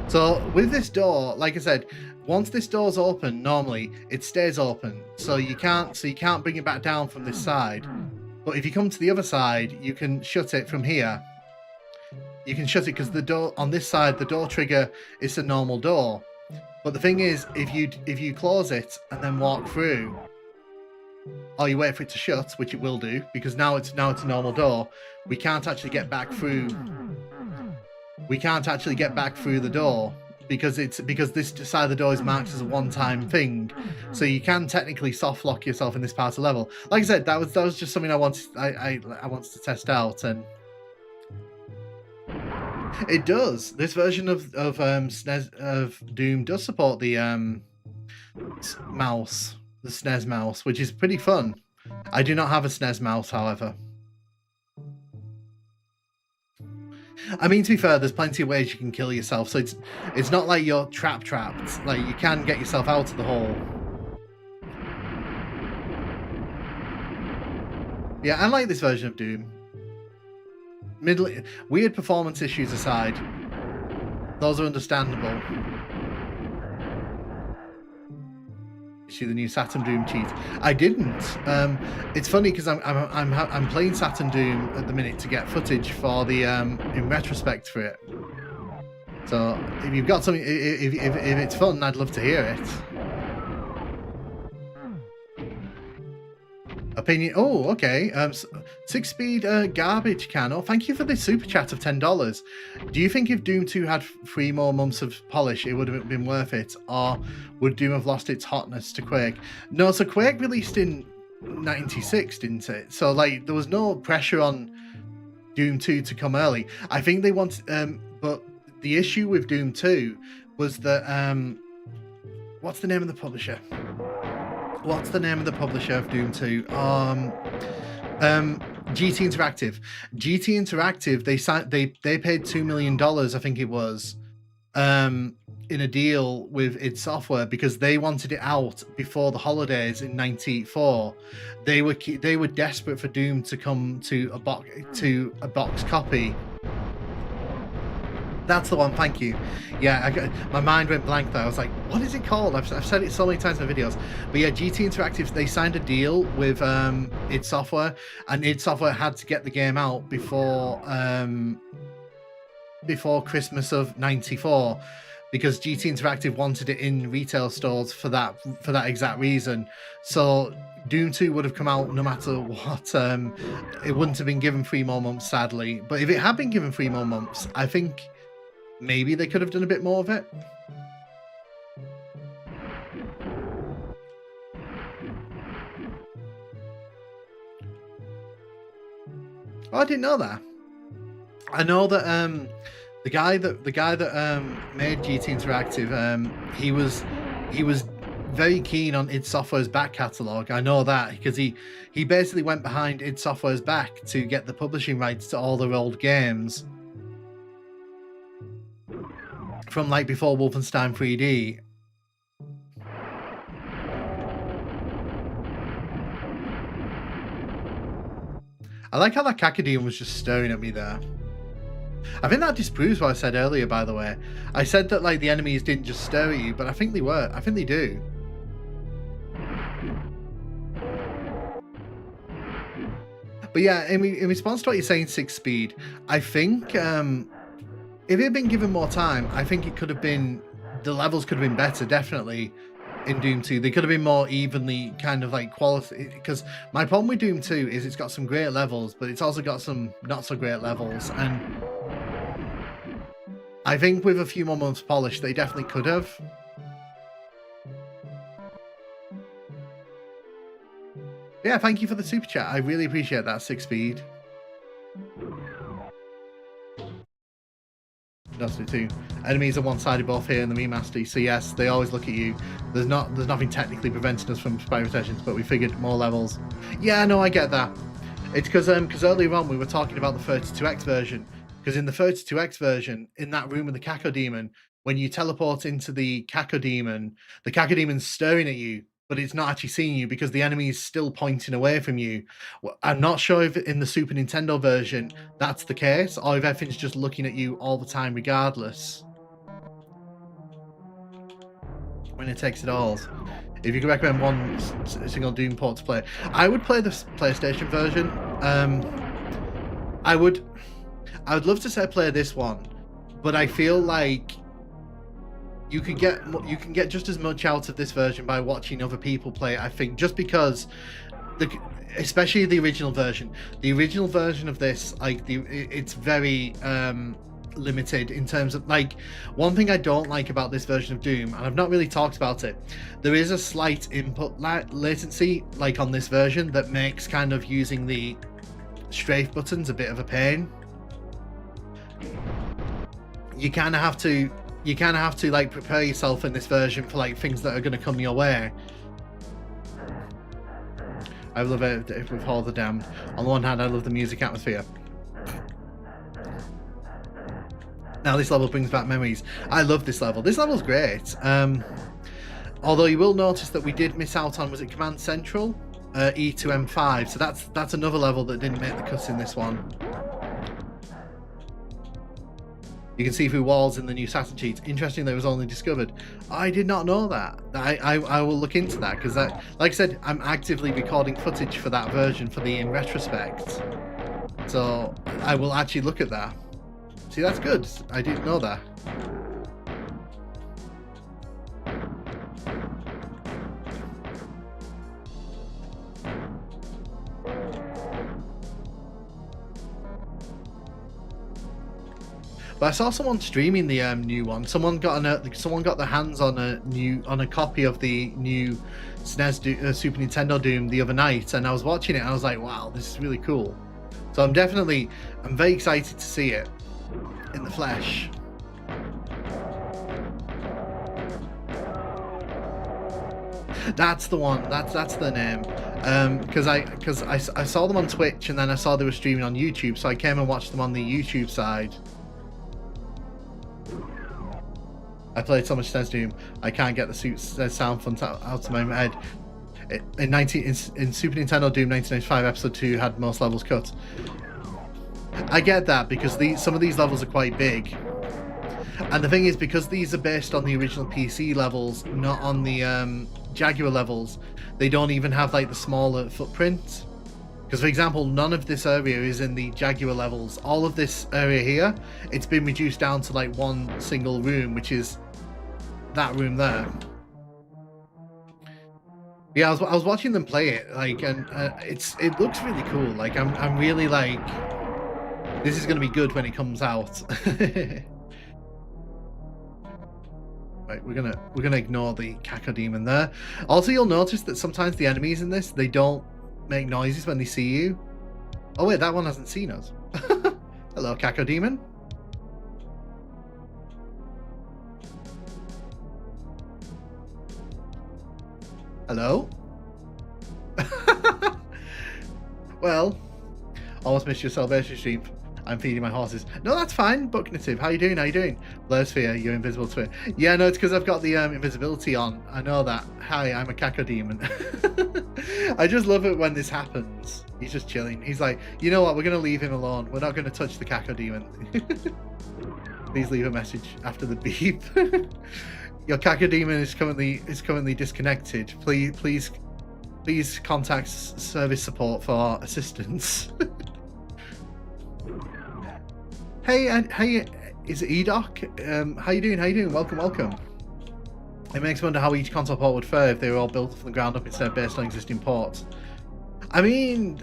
so with this door, like I said, once this door's open, normally it stays open, so you can't bring it back down from this side. But if you come to the other side, you can shut it from here. You can shut it because the door on this side, the door trigger is a normal door. But the thing is, if you close it and then walk through, or you wait for it to shut, which it will do, because now it's a normal door, we can't actually get back through. We can't actually get back through the door because this side of the door is marked as a one-time thing. So you can technically soft lock yourself in this part of the level. Like I said, that was just something I wanted to test out, and it does. This version of SNES of Doom does support the mouse, the SNES mouse, which is pretty fun. I do not have a SNES mouse, however. I mean, to be fair, there's plenty of ways you can kill yourself, so it's not like you're trapped. Like, you can get yourself out of the hole. Yeah, I like this version of Doom. Weird performance issues aside, those are understandable. The new Saturn Doom cheat. I didn't. It's funny because I'm playing Saturn Doom at the minute to get footage for the in retrospect for it. So if you've got something, if it's fun, I'd love to hear it. Opinion. Oh, okay. 6-speed garbage can. Oh, thank you for this super chat of $10. Do you think if Doom 2 had 3 more months of polish, it would have been worth it, or would Doom have lost its hotness to Quake? No, so Quake released in '96, didn't it? So like there was no pressure on Doom 2 to come early. I think they wanted, but the issue with Doom 2 was that what's the name of the publisher? What's the name of the publisher of Doom 2? GT Interactive. GT Interactive, they paid $2 million, I think it was, in a deal with id Software because they wanted it out before the holidays in '94. They were desperate for Doom to come to a box copy. That's the one, thank you. Yeah, my mind went blank there. I was like, what is it called? I've said it so many times in my videos. But yeah, GT Interactive, they signed a deal with id Software, and id Software had to get the game out before Christmas of '94 because GT Interactive wanted it in retail stores for that exact reason. So Doom 2 would have come out no matter what. It wouldn't have been given 3 more months, sadly. But if it had been given 3 more months, I think maybe they could have done a bit more of it. Oh, I didn't know that. I know that the guy that made GT Interactive, he was very keen on id Software's back catalogue. I know that because he basically went behind id Software's back to get the publishing rights to all their old games from like before Wolfenstein 3D. I like how that Kakadian was just staring at me there. I think that disproves what I said earlier, by the way. I said that like the enemies didn't just stare at you, but I think they were. I think they do. But yeah, in response to what you're saying, 6-speed, I think if it had been given more time, I think it could have been, the levels could have been better, definitely, in Doom 2. They could have been more evenly kind of like quality, because my problem with Doom 2 is it's got some great levels, but it's also got some not so great levels, and I think with a few more months polish, they definitely could have. Yeah, thank you for the super chat. I really appreciate that, 6-speed. Destiny 2. Enemies are one-sided both here in the remaster, so yes, they always look at you. There's nothing technically preventing us from spy rotations, but we figured more levels. Yeah, no, I get that. It's because earlier on we were talking about the 32X version. Because in the 32X version, in that room with the Cacodemon, when you teleport into the Cacodemon's staring at you, but it's not actually seeing you because the enemy is still pointing away from you. Well, I'm not sure if in the Super Nintendo version that's the case, or if everything's just looking at you all the time regardless. When it takes it all. If you could recommend one single Doom port to play, I would play the PlayStation version. I would love to say play this one, but I feel like you can get just as much out of this version by watching other people play it, I think, just because especially the original version of this, like it's very limited in terms of, like, one thing I don't like about this version of Doom, and I've not really talked about it, there is a slight input latency like on this version that makes kind of using the strafe buttons a bit of a pain. You kind of have to like prepare yourself in this version for like things that are going to come your way. I love it with Hall of the Damned. On the one hand, I love the music atmosphere. Now this level brings back memories. I love this level. This level's great. Although you will notice that we did miss out on, was it Command Central? E to M5. So that's another level that didn't make the cut in this one. You can see through walls in the new Saturn cheats. Interesting that it was only discovered. I did not know that. I will look into that, because like I said, I'm actively recording footage for that version for the in retrospect. So I will actually look at that. See, that's good. I didn't know that. But I saw someone streaming the new one. Someone got their hands on a copy of the new SNES Super Nintendo Doom the other night, and I was watching it and I was like, wow, this is really cool. So I'm very excited to see it in the flesh. That's the one. That's the name. Because I saw them on Twitch, and then I saw they were streaming on YouTube, so I came and watched them on the YouTube side. I played so much SNES Doom, I can't get the sound font out of my head. In Super Nintendo Doom 1995, Episode 2 had most levels cut. I get that, because some of these levels are quite big. And the thing is, because these are based on the original PC levels, not on the Jaguar levels, they don't even have like the smaller footprint. Because, for example, none of this area is in the Jaguar levels. All of this area here, it's been reduced down to like one single room, which is that room there. Yeah, I was watching them play it, like, and it looks really cool. Like, I'm really like, this is going to be good when it comes out. Right, we're gonna ignore the Cacodemon there. Also, you'll notice that sometimes the enemies in this, they don't make noises when they see you. Oh wait, that one hasn't seen us. Hello, Cacodemon. Hello. Well, almost missed your salvation stream. I'm feeding my horses. No, that's fine. Bucknative, how you doing? How you doing? Blursphere, you're invisible to it. Yeah, no, it's because I've got the invisibility on. I know that. Hi, I'm a Cacodemon. I just love it when this happens. He's just chilling. He's like, you know what? We're going to leave him alone. We're not going to touch the Cacodemon. Please leave a message after the beep. Your Cacodemon is currently disconnected. Please contact service support for assistance. Hey, is it EDOC? How you doing? How you doing? Welcome. It makes me wonder how each console port would fare if they were all built from the ground up instead of based on existing ports. I mean,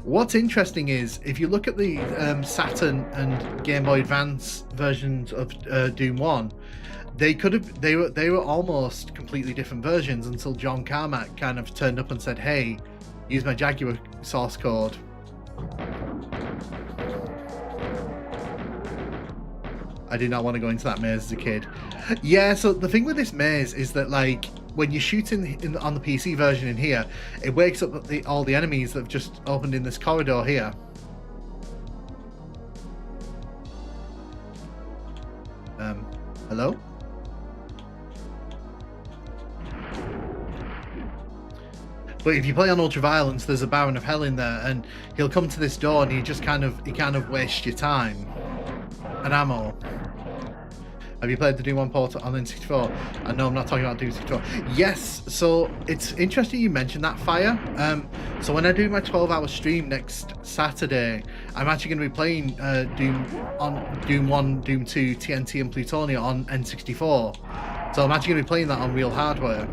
what's interesting is if you look at the Saturn and Game Boy Advance versions of Doom 1, they were almost completely different versions until John Carmack kind of turned up and said, "Hey, use my Jaguar source code." I did not want to go into that maze as a kid. Yeah, so the thing with this maze is that, like, when you shoot on the PC version in here, it wakes up all the enemies that have just opened in this corridor here. Hello? But if you play on Ultraviolence, there's a Baron of Hell in there, and he'll come to this door and he kind of wastes your time and ammo. Have you played the Doom 1 port on N64? No, I'm not talking about Doom 64. Yes, so it's interesting you mentioned that, Fire. So when I do my 12-hour stream next Saturday, I'm actually going to be playing Doom 1, Doom 2, TNT and Plutonia on N64. So I'm actually going to be playing that on real hardware.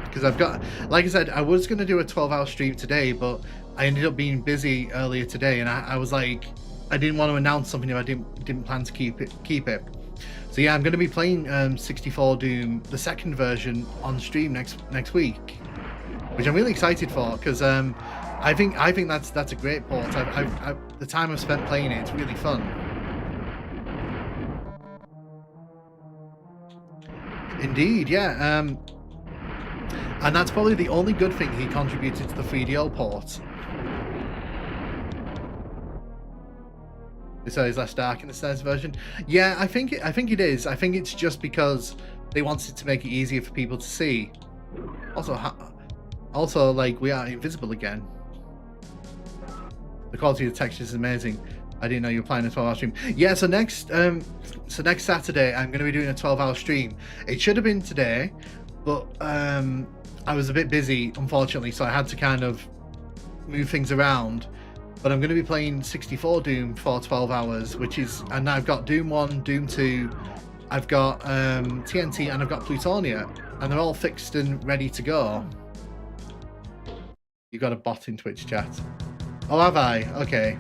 Because I've got, like I said, I was going to do a 12-hour stream today, but I ended up being busy earlier today, and I was like, I didn't want to announce something if I didn't plan to keep it. So yeah, I'm going to be playing 64 Doom, the second version, on stream next week, which I'm really excited for, because I think that's a great port. The time I've spent playing it, it's really fun. Indeed, yeah. And that's probably the only good thing he contributed to the 3DO port. So is less dark in the SNES version? Yeah, I think it is. I think it's just because they wanted to make it easier for people to see. Also, like, we are invisible again. The quality of the textures is amazing. I didn't know you were playing a 12-hour stream. Yeah, so next Saturday I'm going to be doing a 12-hour stream. It should have been today, but I was a bit busy, unfortunately, so I had to kind of move things around. But I'm going to be playing 64 Doom for 12 hours, and I've got Doom 1, Doom 2, I've got TNT, and I've got Plutonia, and they're all fixed and ready to go. You got a bot in Twitch chat. Oh, have I? Okay.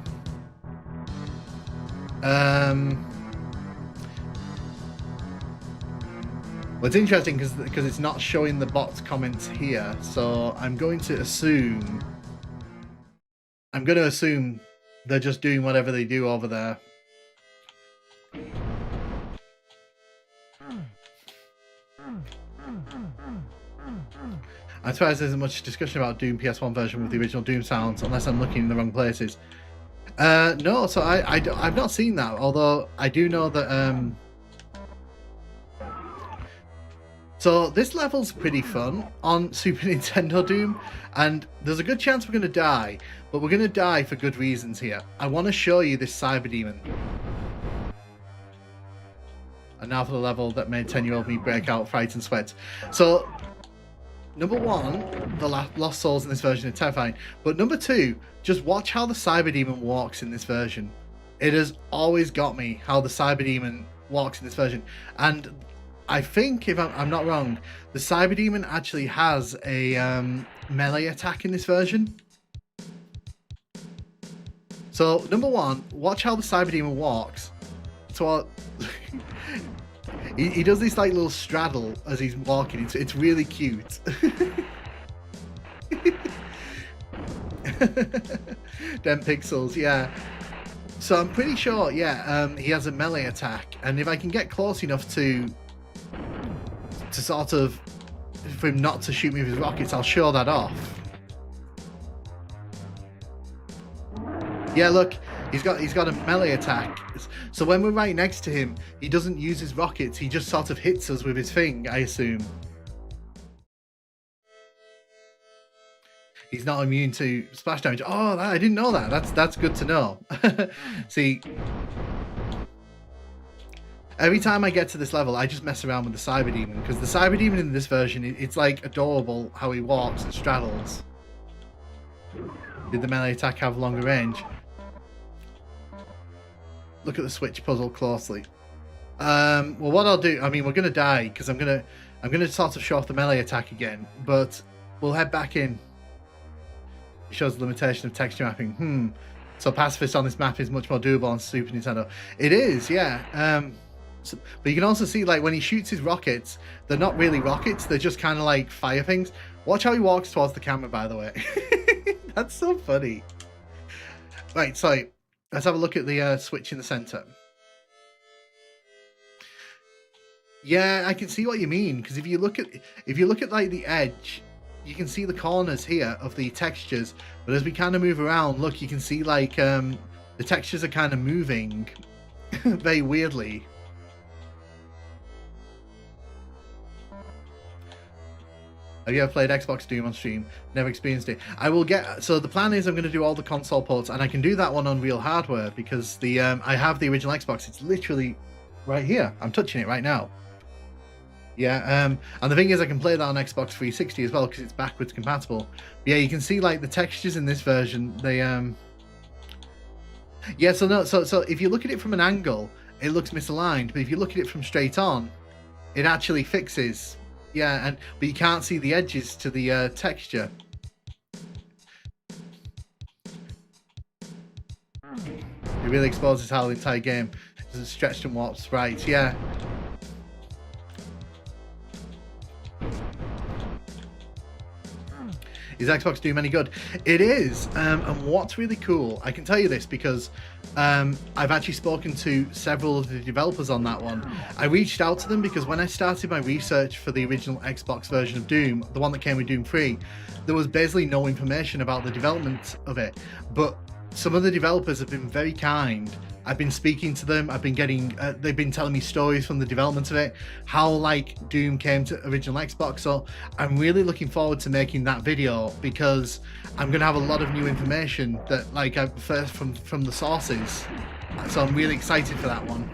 Well, it's interesting because it's not showing the bot comments here, so I'm going to assume they're just doing whatever they do over there. I'm surprised there isn't much discussion about Doom PS1 version with the original Doom sounds, unless I'm looking in the wrong places. No, so I've not seen that, although I do know that so this level's pretty fun on Super Nintendo Doom, and there's a good chance we're going to die, but we're going to die for good reasons here. I want to show you this Cyber Demon. And now for the level that made 10-year-old me break out, fright and sweat. So, number one, the Lost Souls in this version are terrifying, but number two, just watch how the Cyber Demon walks in this version. It has always got me how the Cyber Demon walks in this version, and I think, if I'm not wrong, the Cyber Demon actually has a melee attack in this version. So, number one, watch how the Cyber Demon walks. So, he does this like little straddle as he's walking. It's really cute. Them pixels, yeah. So I'm pretty sure, yeah, he has a melee attack, and if I can get close enough to sort of, for him not to shoot me with his rockets, I'll show that off. Yeah, look, he's got a melee attack. So when we're right next to him, he doesn't use his rockets, he just sort of hits us with his thing, I assume. He's not immune to splash damage. Oh, I didn't know that. That's good to know. See, every time I get to this level, I just mess around with the Cyber Demon, because the Cyber Demon in this version, it's like adorable how he walks and straddles. Did the melee attack have longer range? Look at the switch puzzle closely. Well, what I'll do, I mean, we're gonna die because I'm gonna sort of show off the melee attack again, but we'll head back in. It shows the limitation of texture mapping. So pacifist on this map is much more doable on Super Nintendo. It is, yeah. But you can also see, like, when he shoots his rockets, they're not really rockets, they're just kind of like fire things. Watch how he walks towards the camera, by the way. That's so funny. Right, so let's have a look at the switch in the center. Yeah, I can see what you mean, because if you look at like the edge, you can see the corners here of the textures, but as we kind of move around, look, you can see like the textures are kind of moving very weirdly. Have you ever played Xbox Doom on stream? Never experienced it. I will get. So the plan is I'm going to do all the console ports, and I can do that one on real hardware because the I have the original Xbox. It's literally right here. I'm touching it right now. Yeah, and the thing is, I can play that on Xbox 360 as well because it's backwards compatible. But yeah, you can see like the textures in this version. They yeah. So if you look at it from an angle, it looks misaligned. But if you look at it from straight on, it actually fixes. Yeah, but you can't see the edges to the texture. It really exposes how the entire game is stretched and warps. Right, yeah. Is Xbox Doom any good? It is, and what's really cool, I can tell you this because I've actually spoken to several of the developers on that one. I reached out to them because when I started my research for the original Xbox version of Doom, the one that came with Doom 3, there was basically no information about the development of it. But some of the developers have been very kind. I've been speaking to them. I've been getting. They've been telling me stories from the development of it, how like Doom came to original Xbox. So I'm really looking forward to making that video because I'm gonna have a lot of new information that like I first from the sources. So I'm really excited for that one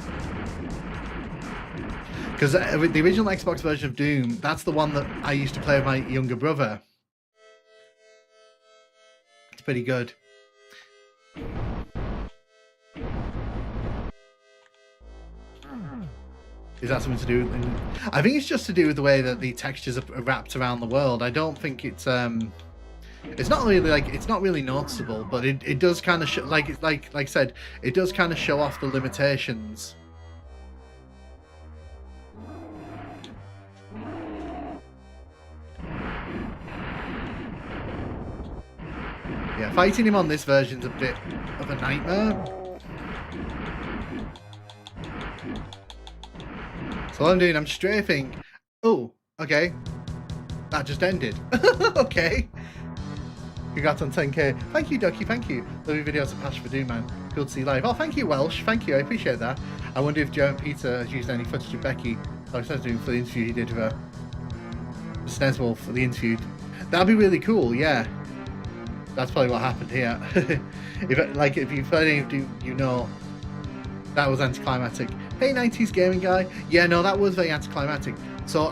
because the original Xbox version of Doom, that's the one that I used to play with my younger brother. It's pretty good. Is that something to do with... I think it's just to do with the way that the textures are wrapped around the world. I don't think it's not really like, it's not really noticeable, but it does kind of like I said, it does kind of show off the limitations. Yeah, fighting him on this version's a bit of a nightmare. So all I'm doing, I'm strafing. Oh, okay. That just ended. Okay. Congrats on 10k. Thank you, Ducky. Thank you. Love your videos of Patch for Doom, man. Cool to see live. Oh, thank you, Welsh. Thank you. I appreciate that. I wonder if Joe and Peter has used any footage of Becky. I was doing for the interview he did with her. The SNES Wolf for the interview. That'd be really cool. Yeah. That's probably what happened here. if you've heard any of Doom, you know that was anticlimactic. Hey, 90s gaming guy. Yeah, no, that was very anticlimactic. So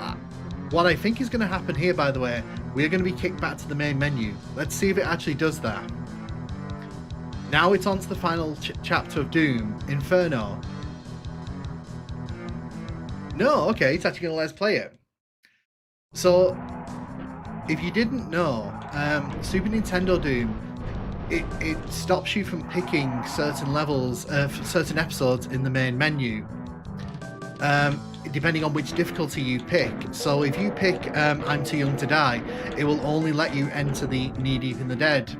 what I think is going to happen here, by the way, we're going to be kicked back to the main menu. Let's see if it actually does that. Now it's on to the final chapter of Doom, Inferno. No, okay, it's actually going to let us play it. So, if you didn't know, Super Nintendo Doom, it stops you from picking certain levels, certain episodes in the main menu, depending on which difficulty you pick. So if you pick I'm Too Young to Die, it will only let you enter the Knee Deep in the Dead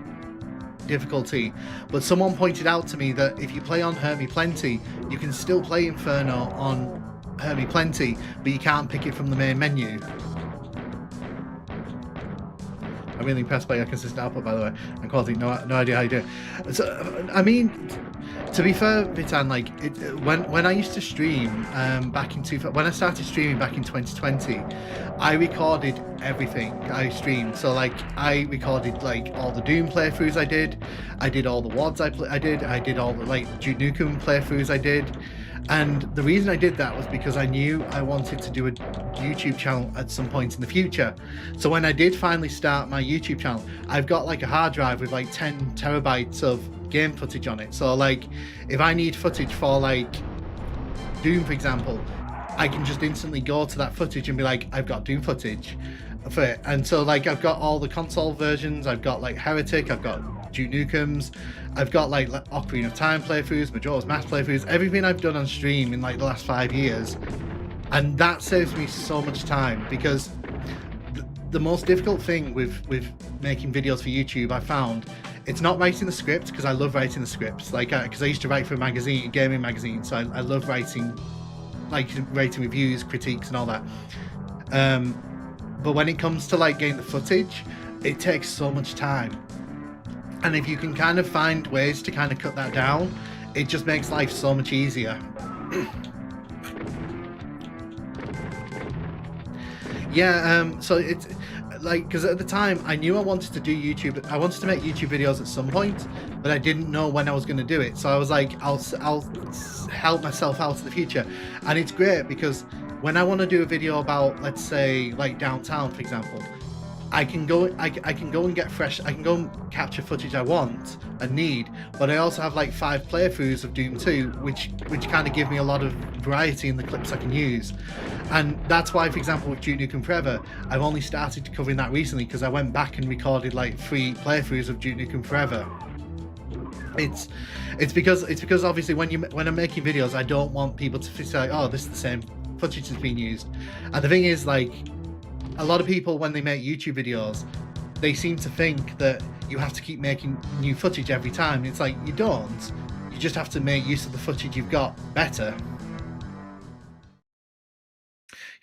difficulty. But someone pointed out to me that if you play on Hurt Me Plenty, you can still play Inferno on Hurt Me Plenty, but you can't pick it from the main menu. I'm really impressed by your consistent output, by the way, and quality. No idea how you do it. So, I mean, to be fair, Vitan, like when I used to stream back in when I started streaming back in 2020, I recorded everything I streamed. So like I recorded like all the Doom playthroughs I did all the WODs I did all the like Duke Nukem playthroughs I did. And the reason I did that was because I knew I wanted to do a YouTube channel at some point in the future. So when I did finally start my YouTube channel, I've got like a hard drive with like 10 terabytes of game footage on it. So like if I need footage for like Doom, for example, I can just instantly go to that footage and be like, I've got Doom footage for it. And so like I've got all the console versions, I've got like Heretic, I've got Duke Nukems, I've got like Ocarina of Time playthroughs, Majora's Mask playthroughs, everything I've done on stream in like the last 5 years. And that saves me so much time, because the most difficult thing with making videos for YouTube, I found, it's not writing the script, because I love writing the scripts, like because I used to write for a magazine, gaming magazine, so I love writing like rating reviews, critiques, and all that. But when it comes to like getting the footage, it takes so much time. And if you can kind of find ways to kind of cut that down, it just makes life so much easier. Yeah, so it's like, because at the time I knew I wanted to do YouTube. I wanted to make YouTube videos at some point, but I didn't know when I was going to do it. So I was like, I'll help myself out in the future. And it's great because when I want to do a video about, let's say, like downtown, for example, I can go and get fresh. I can go and capture footage I want and need, but I also have like 5 playthroughs of Doom 2, which kind of give me a lot of variety in the clips I can use. And that's why, for example, with Duke Nukem Forever, I've only started covering that recently because I went back and recorded like 3 playthroughs of Duke Nukem Forever. It's because obviously when I'm making videos, I don't want people to say like, oh, this is the same footage that's being used. And the thing is, like, a lot of people, when they make YouTube videos, they seem to think that you have to keep making new footage every time. It's like, you don't. You just have to make use of the footage you've got better.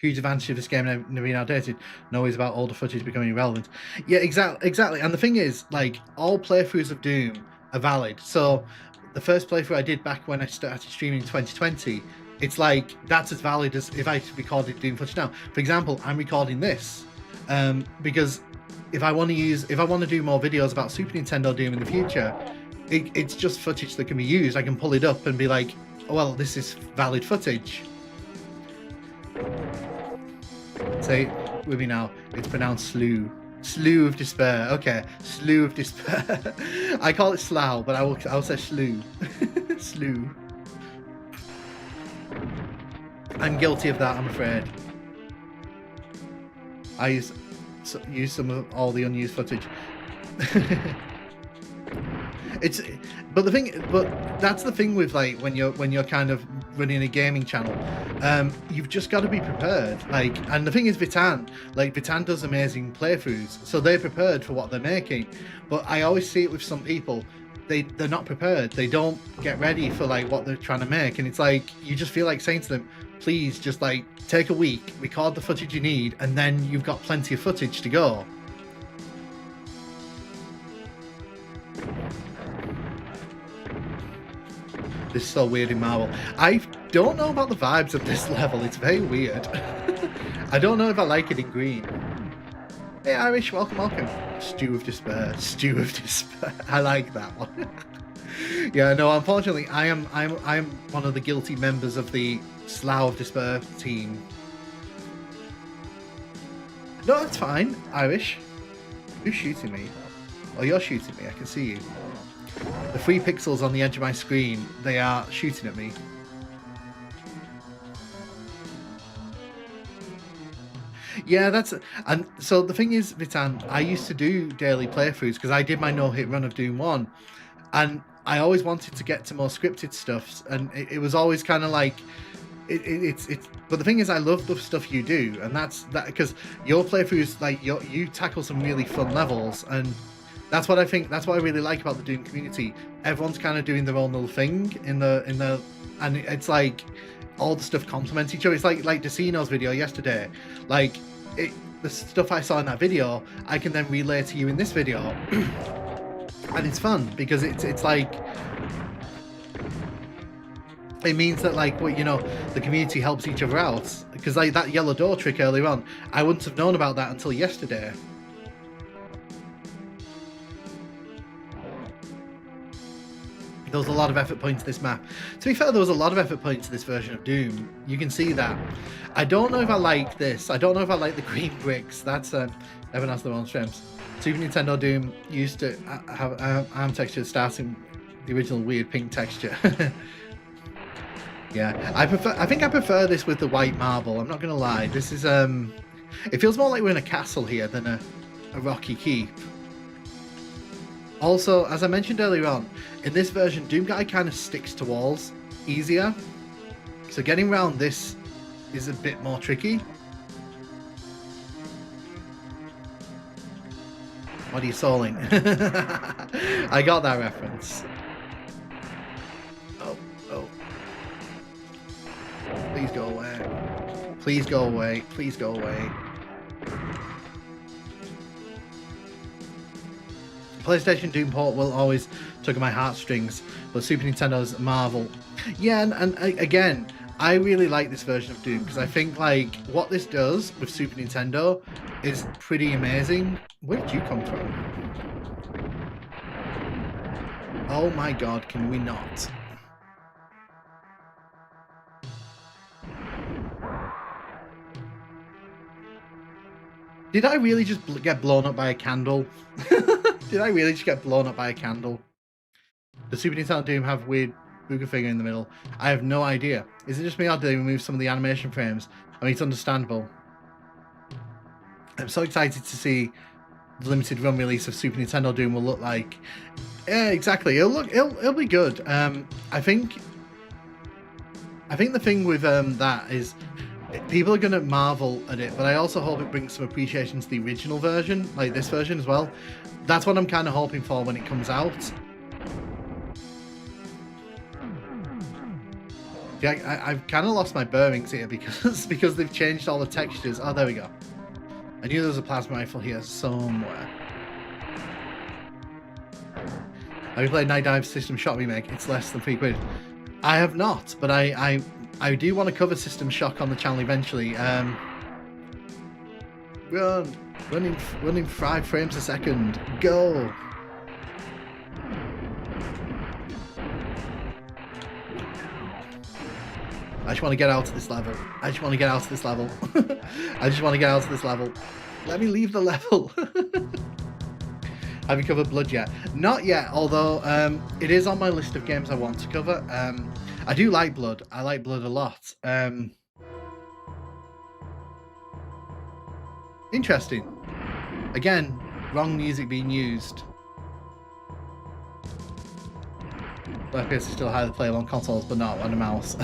Huge advantage of this game never being outdated. No worries about older footage becoming irrelevant. Yeah, exactly. And the thing is, like, all playthroughs of Doom are valid. So the first playthrough I did back when I started streaming in 2020, it's like, that's as valid as if I recorded Doom footage now. For example, I'm recording this because if I want to do more videos about Super Nintendo Doom in the future, it's just footage that can be used. I can pull it up and be like, oh, well, this is valid footage. Say with me now. It's pronounced Slew. Slew of Despair. Okay, Slew of Despair. I call it Slough, but I'll say Slew. Slew. I'm guilty of that, I'm afraid. I use some of all the unused footage. But that's the thing with, like, when you're kind of running a gaming channel, you've just got to be prepared. Like, and the thing is, Vitan does amazing playthroughs, so they're prepared for what they're making. But I always see it with some people. They're not prepared. They don't get ready for like what they're trying to make, and it's like, you just feel like saying to them, please just like take a week, record the footage you need, and then you've got plenty of footage to go. This is so weird in Marvel. I don't know about the vibes of this level. It's very weird. I don't know if I like it in green. Hey Irish, welcome. Stew of Despair. Stew of Despair. I like that one. Yeah, no, unfortunately, I'm one of the guilty members of the Slough of Despair team. No, that's fine, Irish. Who's shooting me? Oh, you're shooting me. I can see you. The 3 pixels on the edge of my screen, they are shooting at me. Yeah, and so the thing is, Vitan, I used to do daily playthroughs because I did my no-hit run of Doom 1, and I always wanted to get to more scripted stuff, and it was always kind of like, it's but the thing is, I love the stuff you do, and that's because your playthroughs, like, you tackle some really fun levels, and that's what I really like about the Doom community. Everyone's kind of doing their own little thing in the and it's like all the stuff complements each other. It's like Decino's video yesterday. Like, the stuff I saw in that video, I can then relay to you in this video. And it's fun because it's like, it means that, like, well, you know, the community helps each other out. Because like that yellow door trick earlier on, I wouldn't have known about that until yesterday. There was a lot of effort put into this map. To be fair, there was a lot of effort put into this version of Doom. You can see that. I don't know if I like this. I don't know if I like the green bricks. That's everyone has their own strengths. Super Nintendo Doom used to have arm texture starting the original weird pink texture. Yeah, I think I prefer this with the white marble. I'm not gonna lie. This is it feels more like we're in a castle here than a rocky keep. Also, as I mentioned earlier on, in this version, Doom Guy kind of sticks to walls easier. So getting around this is a bit more tricky. What are you sawing? I got that reference. Oh. Please go away. Please go away. Please go away. PlayStation Doom port will always tug at my heartstrings, but Super Nintendo's Marvel. Yeah, and again, I really like this version of Doom because I think like what this does with Super Nintendo is pretty amazing. Where did you come from? Oh my god, can we not? Did I really just get blown up by a candle? Did I really just get blown up by a candle? Does Super Nintendo Doom have weird Booger figure in the middle? I have no idea. Is it just me or did they remove some of the animation frames? I mean, it's understandable. I'm so excited to see the limited run release of Super Nintendo Doom will look like. Yeah, exactly. It'll be good. I think the thing with that is people are going to marvel at it, but I also hope it brings some appreciation to the original version, like this version as well. That's what I'm kind of hoping for when it comes out. Yeah, I've kind of lost my bearings here because they've changed all the textures. Oh, there we go. I knew there was a plasma rifle here somewhere. Have you played Night Dive System Shock Remake? It's less than £3. I have not, but I do want to cover System Shock on the channel eventually. Running 5 frames a second. Go. I just want to get out of this level. I just want to get out of this level. I just want to get out of this level. Let me leave the level. Have you covered Blood yet? Not yet, although it is on my list of games I want to cover. I do like Blood. I like Blood a lot. Interesting. Again, wrong music being used. FPS is still highly playable on consoles, but not on a mouse.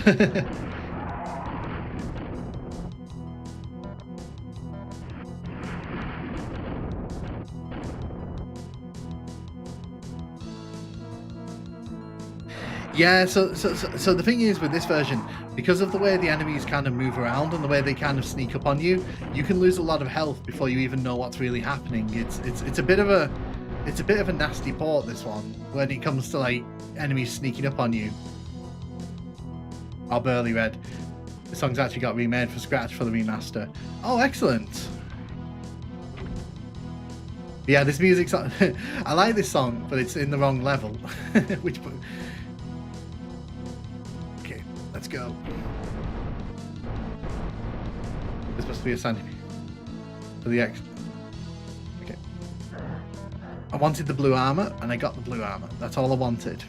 Yeah, so the thing is with this version, because of the way the enemies kind of move around and the way they kind of sneak up on you, you can lose a lot of health before you even know what's really happening. It's a bit of a nasty port, this one, when it comes to like enemies sneaking up on you. Oh, Burly Red. The song's actually got remade from scratch for the remaster. Oh, excellent. Yeah, this music's I like this song, but it's in the wrong level. Which okay, let's go. This must be a Sandy for the X. Okay. I wanted the blue armor, and I got the blue armor. That's all I wanted.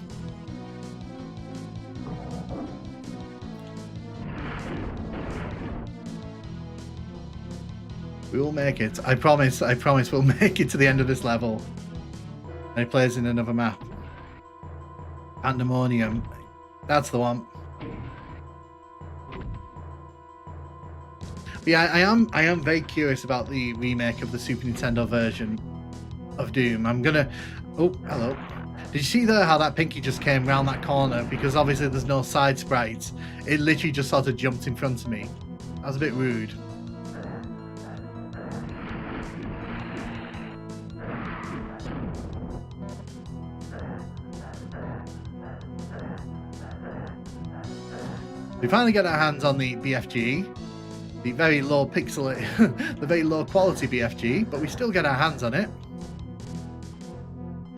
We will make it. I promise we'll make it to the end of this level. And it plays in another map. Pandemonium. That's the one. But yeah, I am very curious about the remake of the Super Nintendo version of Doom. I'm gonna... Oh, hello. Did you see there how that pinky just came round that corner? Because obviously there's no side sprites. It literally just sort of jumped in front of me. That was a bit rude. We finally get our hands on the BFG, the very low pixel, the very low quality BFG, but we still get our hands on it.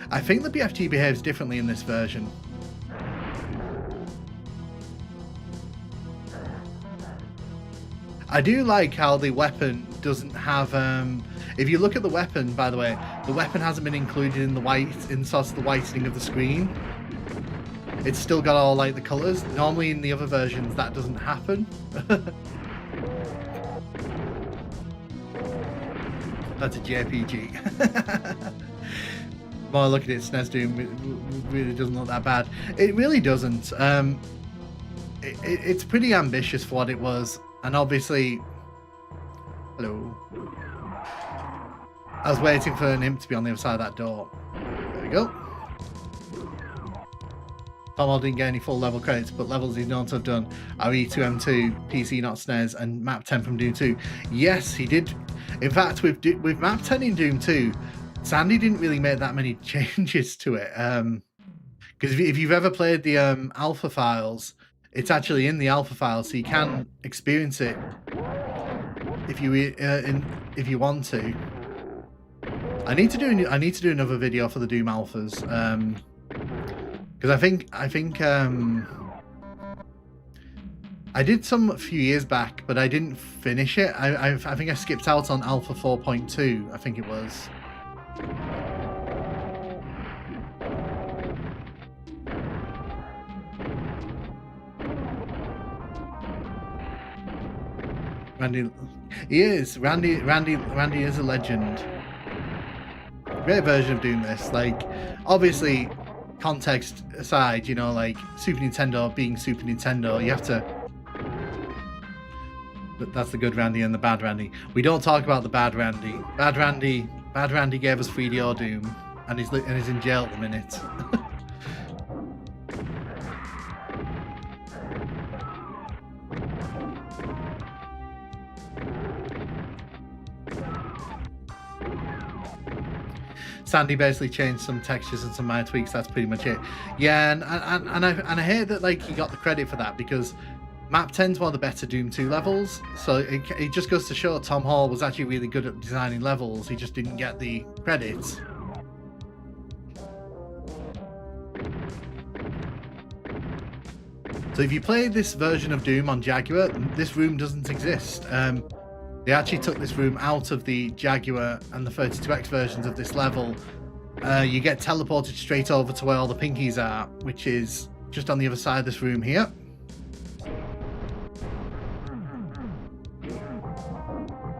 I think the BFG behaves differently in this version. I do like how the weapon doesn't have, if you look at the weapon, by the way, the weapon hasn't been included in the sort of the whitening of the screen. It's still got all like the colours. Normally in the other versions that doesn't happen. That's a JPG. More look at it, SNES Doom really doesn't look that bad. It really doesn't. It's pretty ambitious for what it was, and obviously, hello. I was waiting for an imp to be on the other side of that door. There we go. Tom Hall didn't get any full level credits, but levels he's known to have done are E2M2, PC not SNES, and Map 10 from Doom 2. Yes, he did. In fact, with Map 10 in Doom 2, Sandy didn't really make that many changes to it. Because if you've ever played the alpha files, it's actually in the alpha files, so you can experience it if you want to. I need to do another video for the Doom alphas, because I think I did some a few years back, but I didn't finish it. I think I skipped out on alpha 4.2. I think it was. Randy, he is. Randy is a legend. Great version of Doom this. Like, obviously, context aside, you know, like Super Nintendo being Super Nintendo, you have to. That's the good Randy and the bad Randy. We don't talk about the bad Randy. Bad Randy gave us 3DO Doom, and he's in jail at the minute. Sandy basically changed some textures and some minor tweaks. That's pretty much it. Yeah, and I hate that like he got the credit for that, because Map 10's one of the better Doom 2 levels. So it just goes to show Tom Hall was actually really good at designing levels. He just didn't get the credits. So if you play this version of Doom on Jaguar, this room doesn't exist. They actually took this room out of the Jaguar and the 32X versions of this level. You get teleported straight over to where all the pinkies are, which is just on the other side of this room here.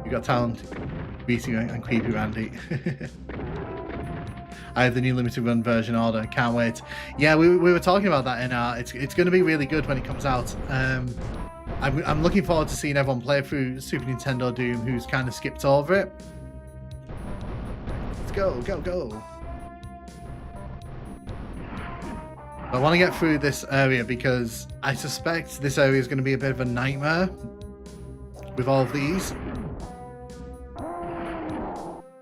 You got talent, Greasy and Creepy Randy. I have the new limited run version order. Can't wait. Yeah, we were talking about that in our. It's going to be really good when it comes out. I'm looking forward to seeing everyone play through Super Nintendo Doom who's kind of skipped over it. Let's go. I want to get through this area because I suspect this area is going to be a bit of a nightmare with all of these.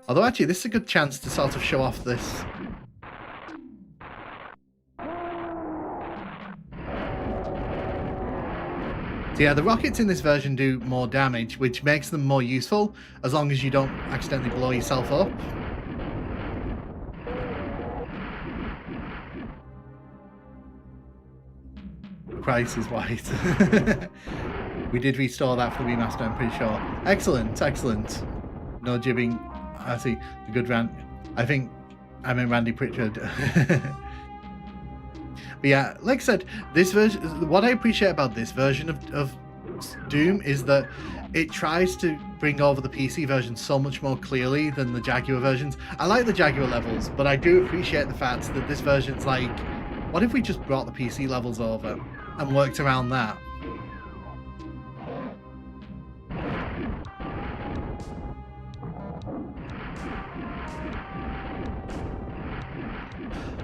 Although actually this is a good chance to sort of show off this. So yeah, the rockets in this version do more damage, which makes them more useful, as long as you don't accidentally blow yourself up. Price is white. We did restore that for the remaster, I'm pretty sure. Excellent. No jibbing. I see. The good Randy. I think I mean Randy Pritchard. But yeah, like I said, this version, what I appreciate about this version of Doom is that it tries to bring over the PC version so much more clearly than the Jaguar versions. I like the Jaguar levels, but I do appreciate the fact that this version's like, what if we just brought the PC levels over and worked around that?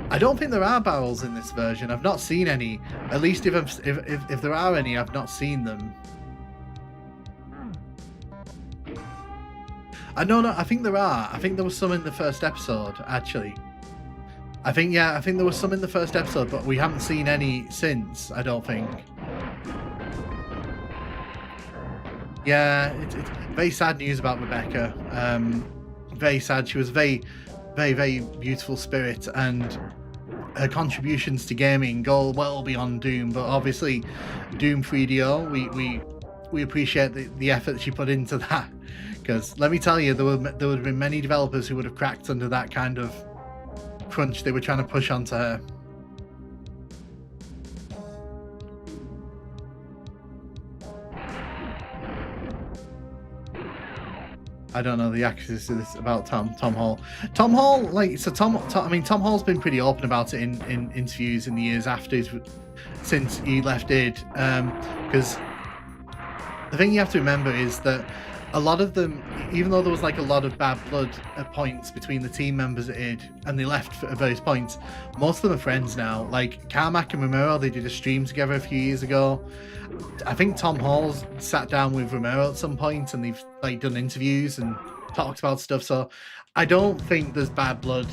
I don't think there are barrels in this version. I've not seen any. At least if there are any, I've not seen them. No, I think there are. I think there was some in the first episode, actually. I think there was some in the first episode, but we haven't seen any since, I don't think. Yeah, it's very sad news about Rebecca. Very sad. She was very beautiful spirit, and her contributions to gaming go well beyond Doom. But obviously, Doom 3DO, we appreciate the effort she put into that, because let me tell you, there would have been many developers who would have cracked under that kind of crunch they were trying to push onto her. I don't know the accuracy of this about Tom Hall. Tom Hall, like, so Tom Hall's been pretty open about it in interviews in the years after, since he left id, because the thing you have to remember is that a lot of them, even though there was like a lot of bad blood at points between the team members at id, and they left at various points, most of them are friends now. Like Carmack and Romero, they did a stream together a few years ago. I think Tom Hall's sat down with Romero at some point, and they've like done interviews and talked about stuff. So I don't think there's bad blood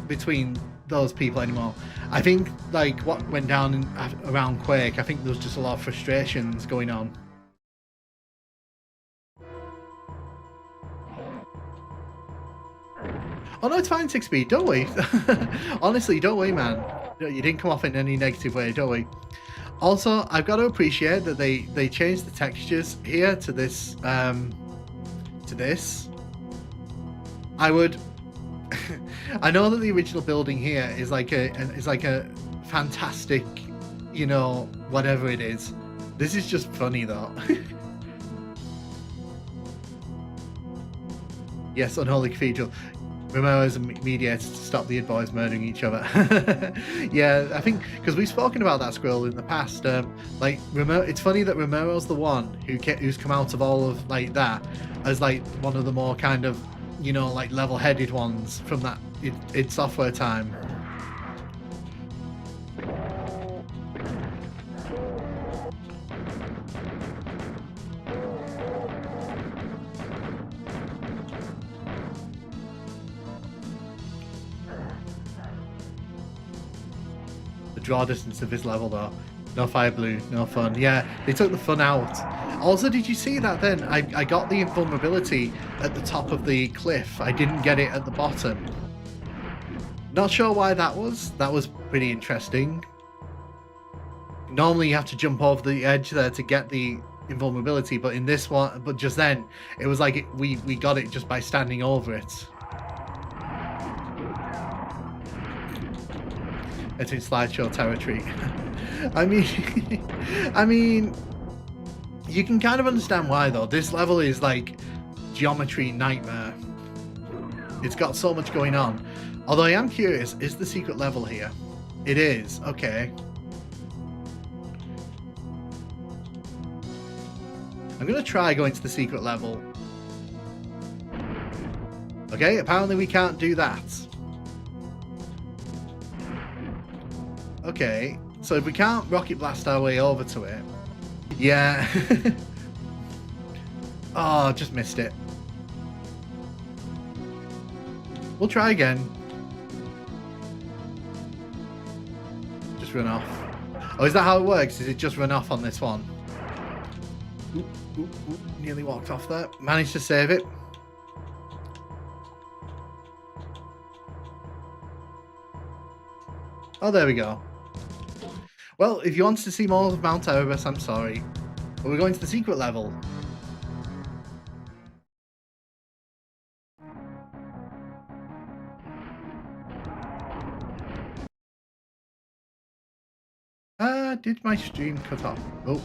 between those people anymore. I think like what went down around Quake, I think there was just a lot of frustrations going on. Oh no, it's fine, 6B, don't worry. Honestly, don't worry, man. You didn't come off in any negative way, don't worry. Also, I've got to appreciate that they changed the textures here to this. I would. I know that the original building here is like a fantastic, you know, whatever it is. This is just funny though. Yes, Unholy Cathedral. Romero is a mediator to stop the id boys murdering each other. Yeah, I think because we've spoken about that scroll in the past. Like Romero, it's funny that Romero's the one who's come out of all of like that as like one of the more kind of, you know, like level-headed ones from that id Software time. Draw distance of this level though. No fire blue, no fun. Yeah, they took the fun out. Also, did you see that then? I got the invulnerability at the top of the cliff. I didn't get it at the bottom. Not sure why that was. That was pretty interesting. Normally you have to jump over the edge there to get the invulnerability, but in this one, but just then, it was like we got it just by standing over it. It's in slideshow territory. I mean, you can kind of understand why though. This level is like geometry nightmare. It's got so much going on. Although I am curious, is the secret level here? It is, okay. I'm gonna try going to the secret level. Okay, apparently we can't do that. Okay, so if we can't rocket blast our way over to it, yeah. Oh, just missed it. We'll try again. Just run off. Oh, is that how it works? Is it just run off on this one? Oop, oop, oop. Nearly walked off there. Managed to save it. Oh, there we go. Well, if you want to see more of Mount Erebus, I'm sorry. But we're going to the secret level. Did my stream cut off? Oh,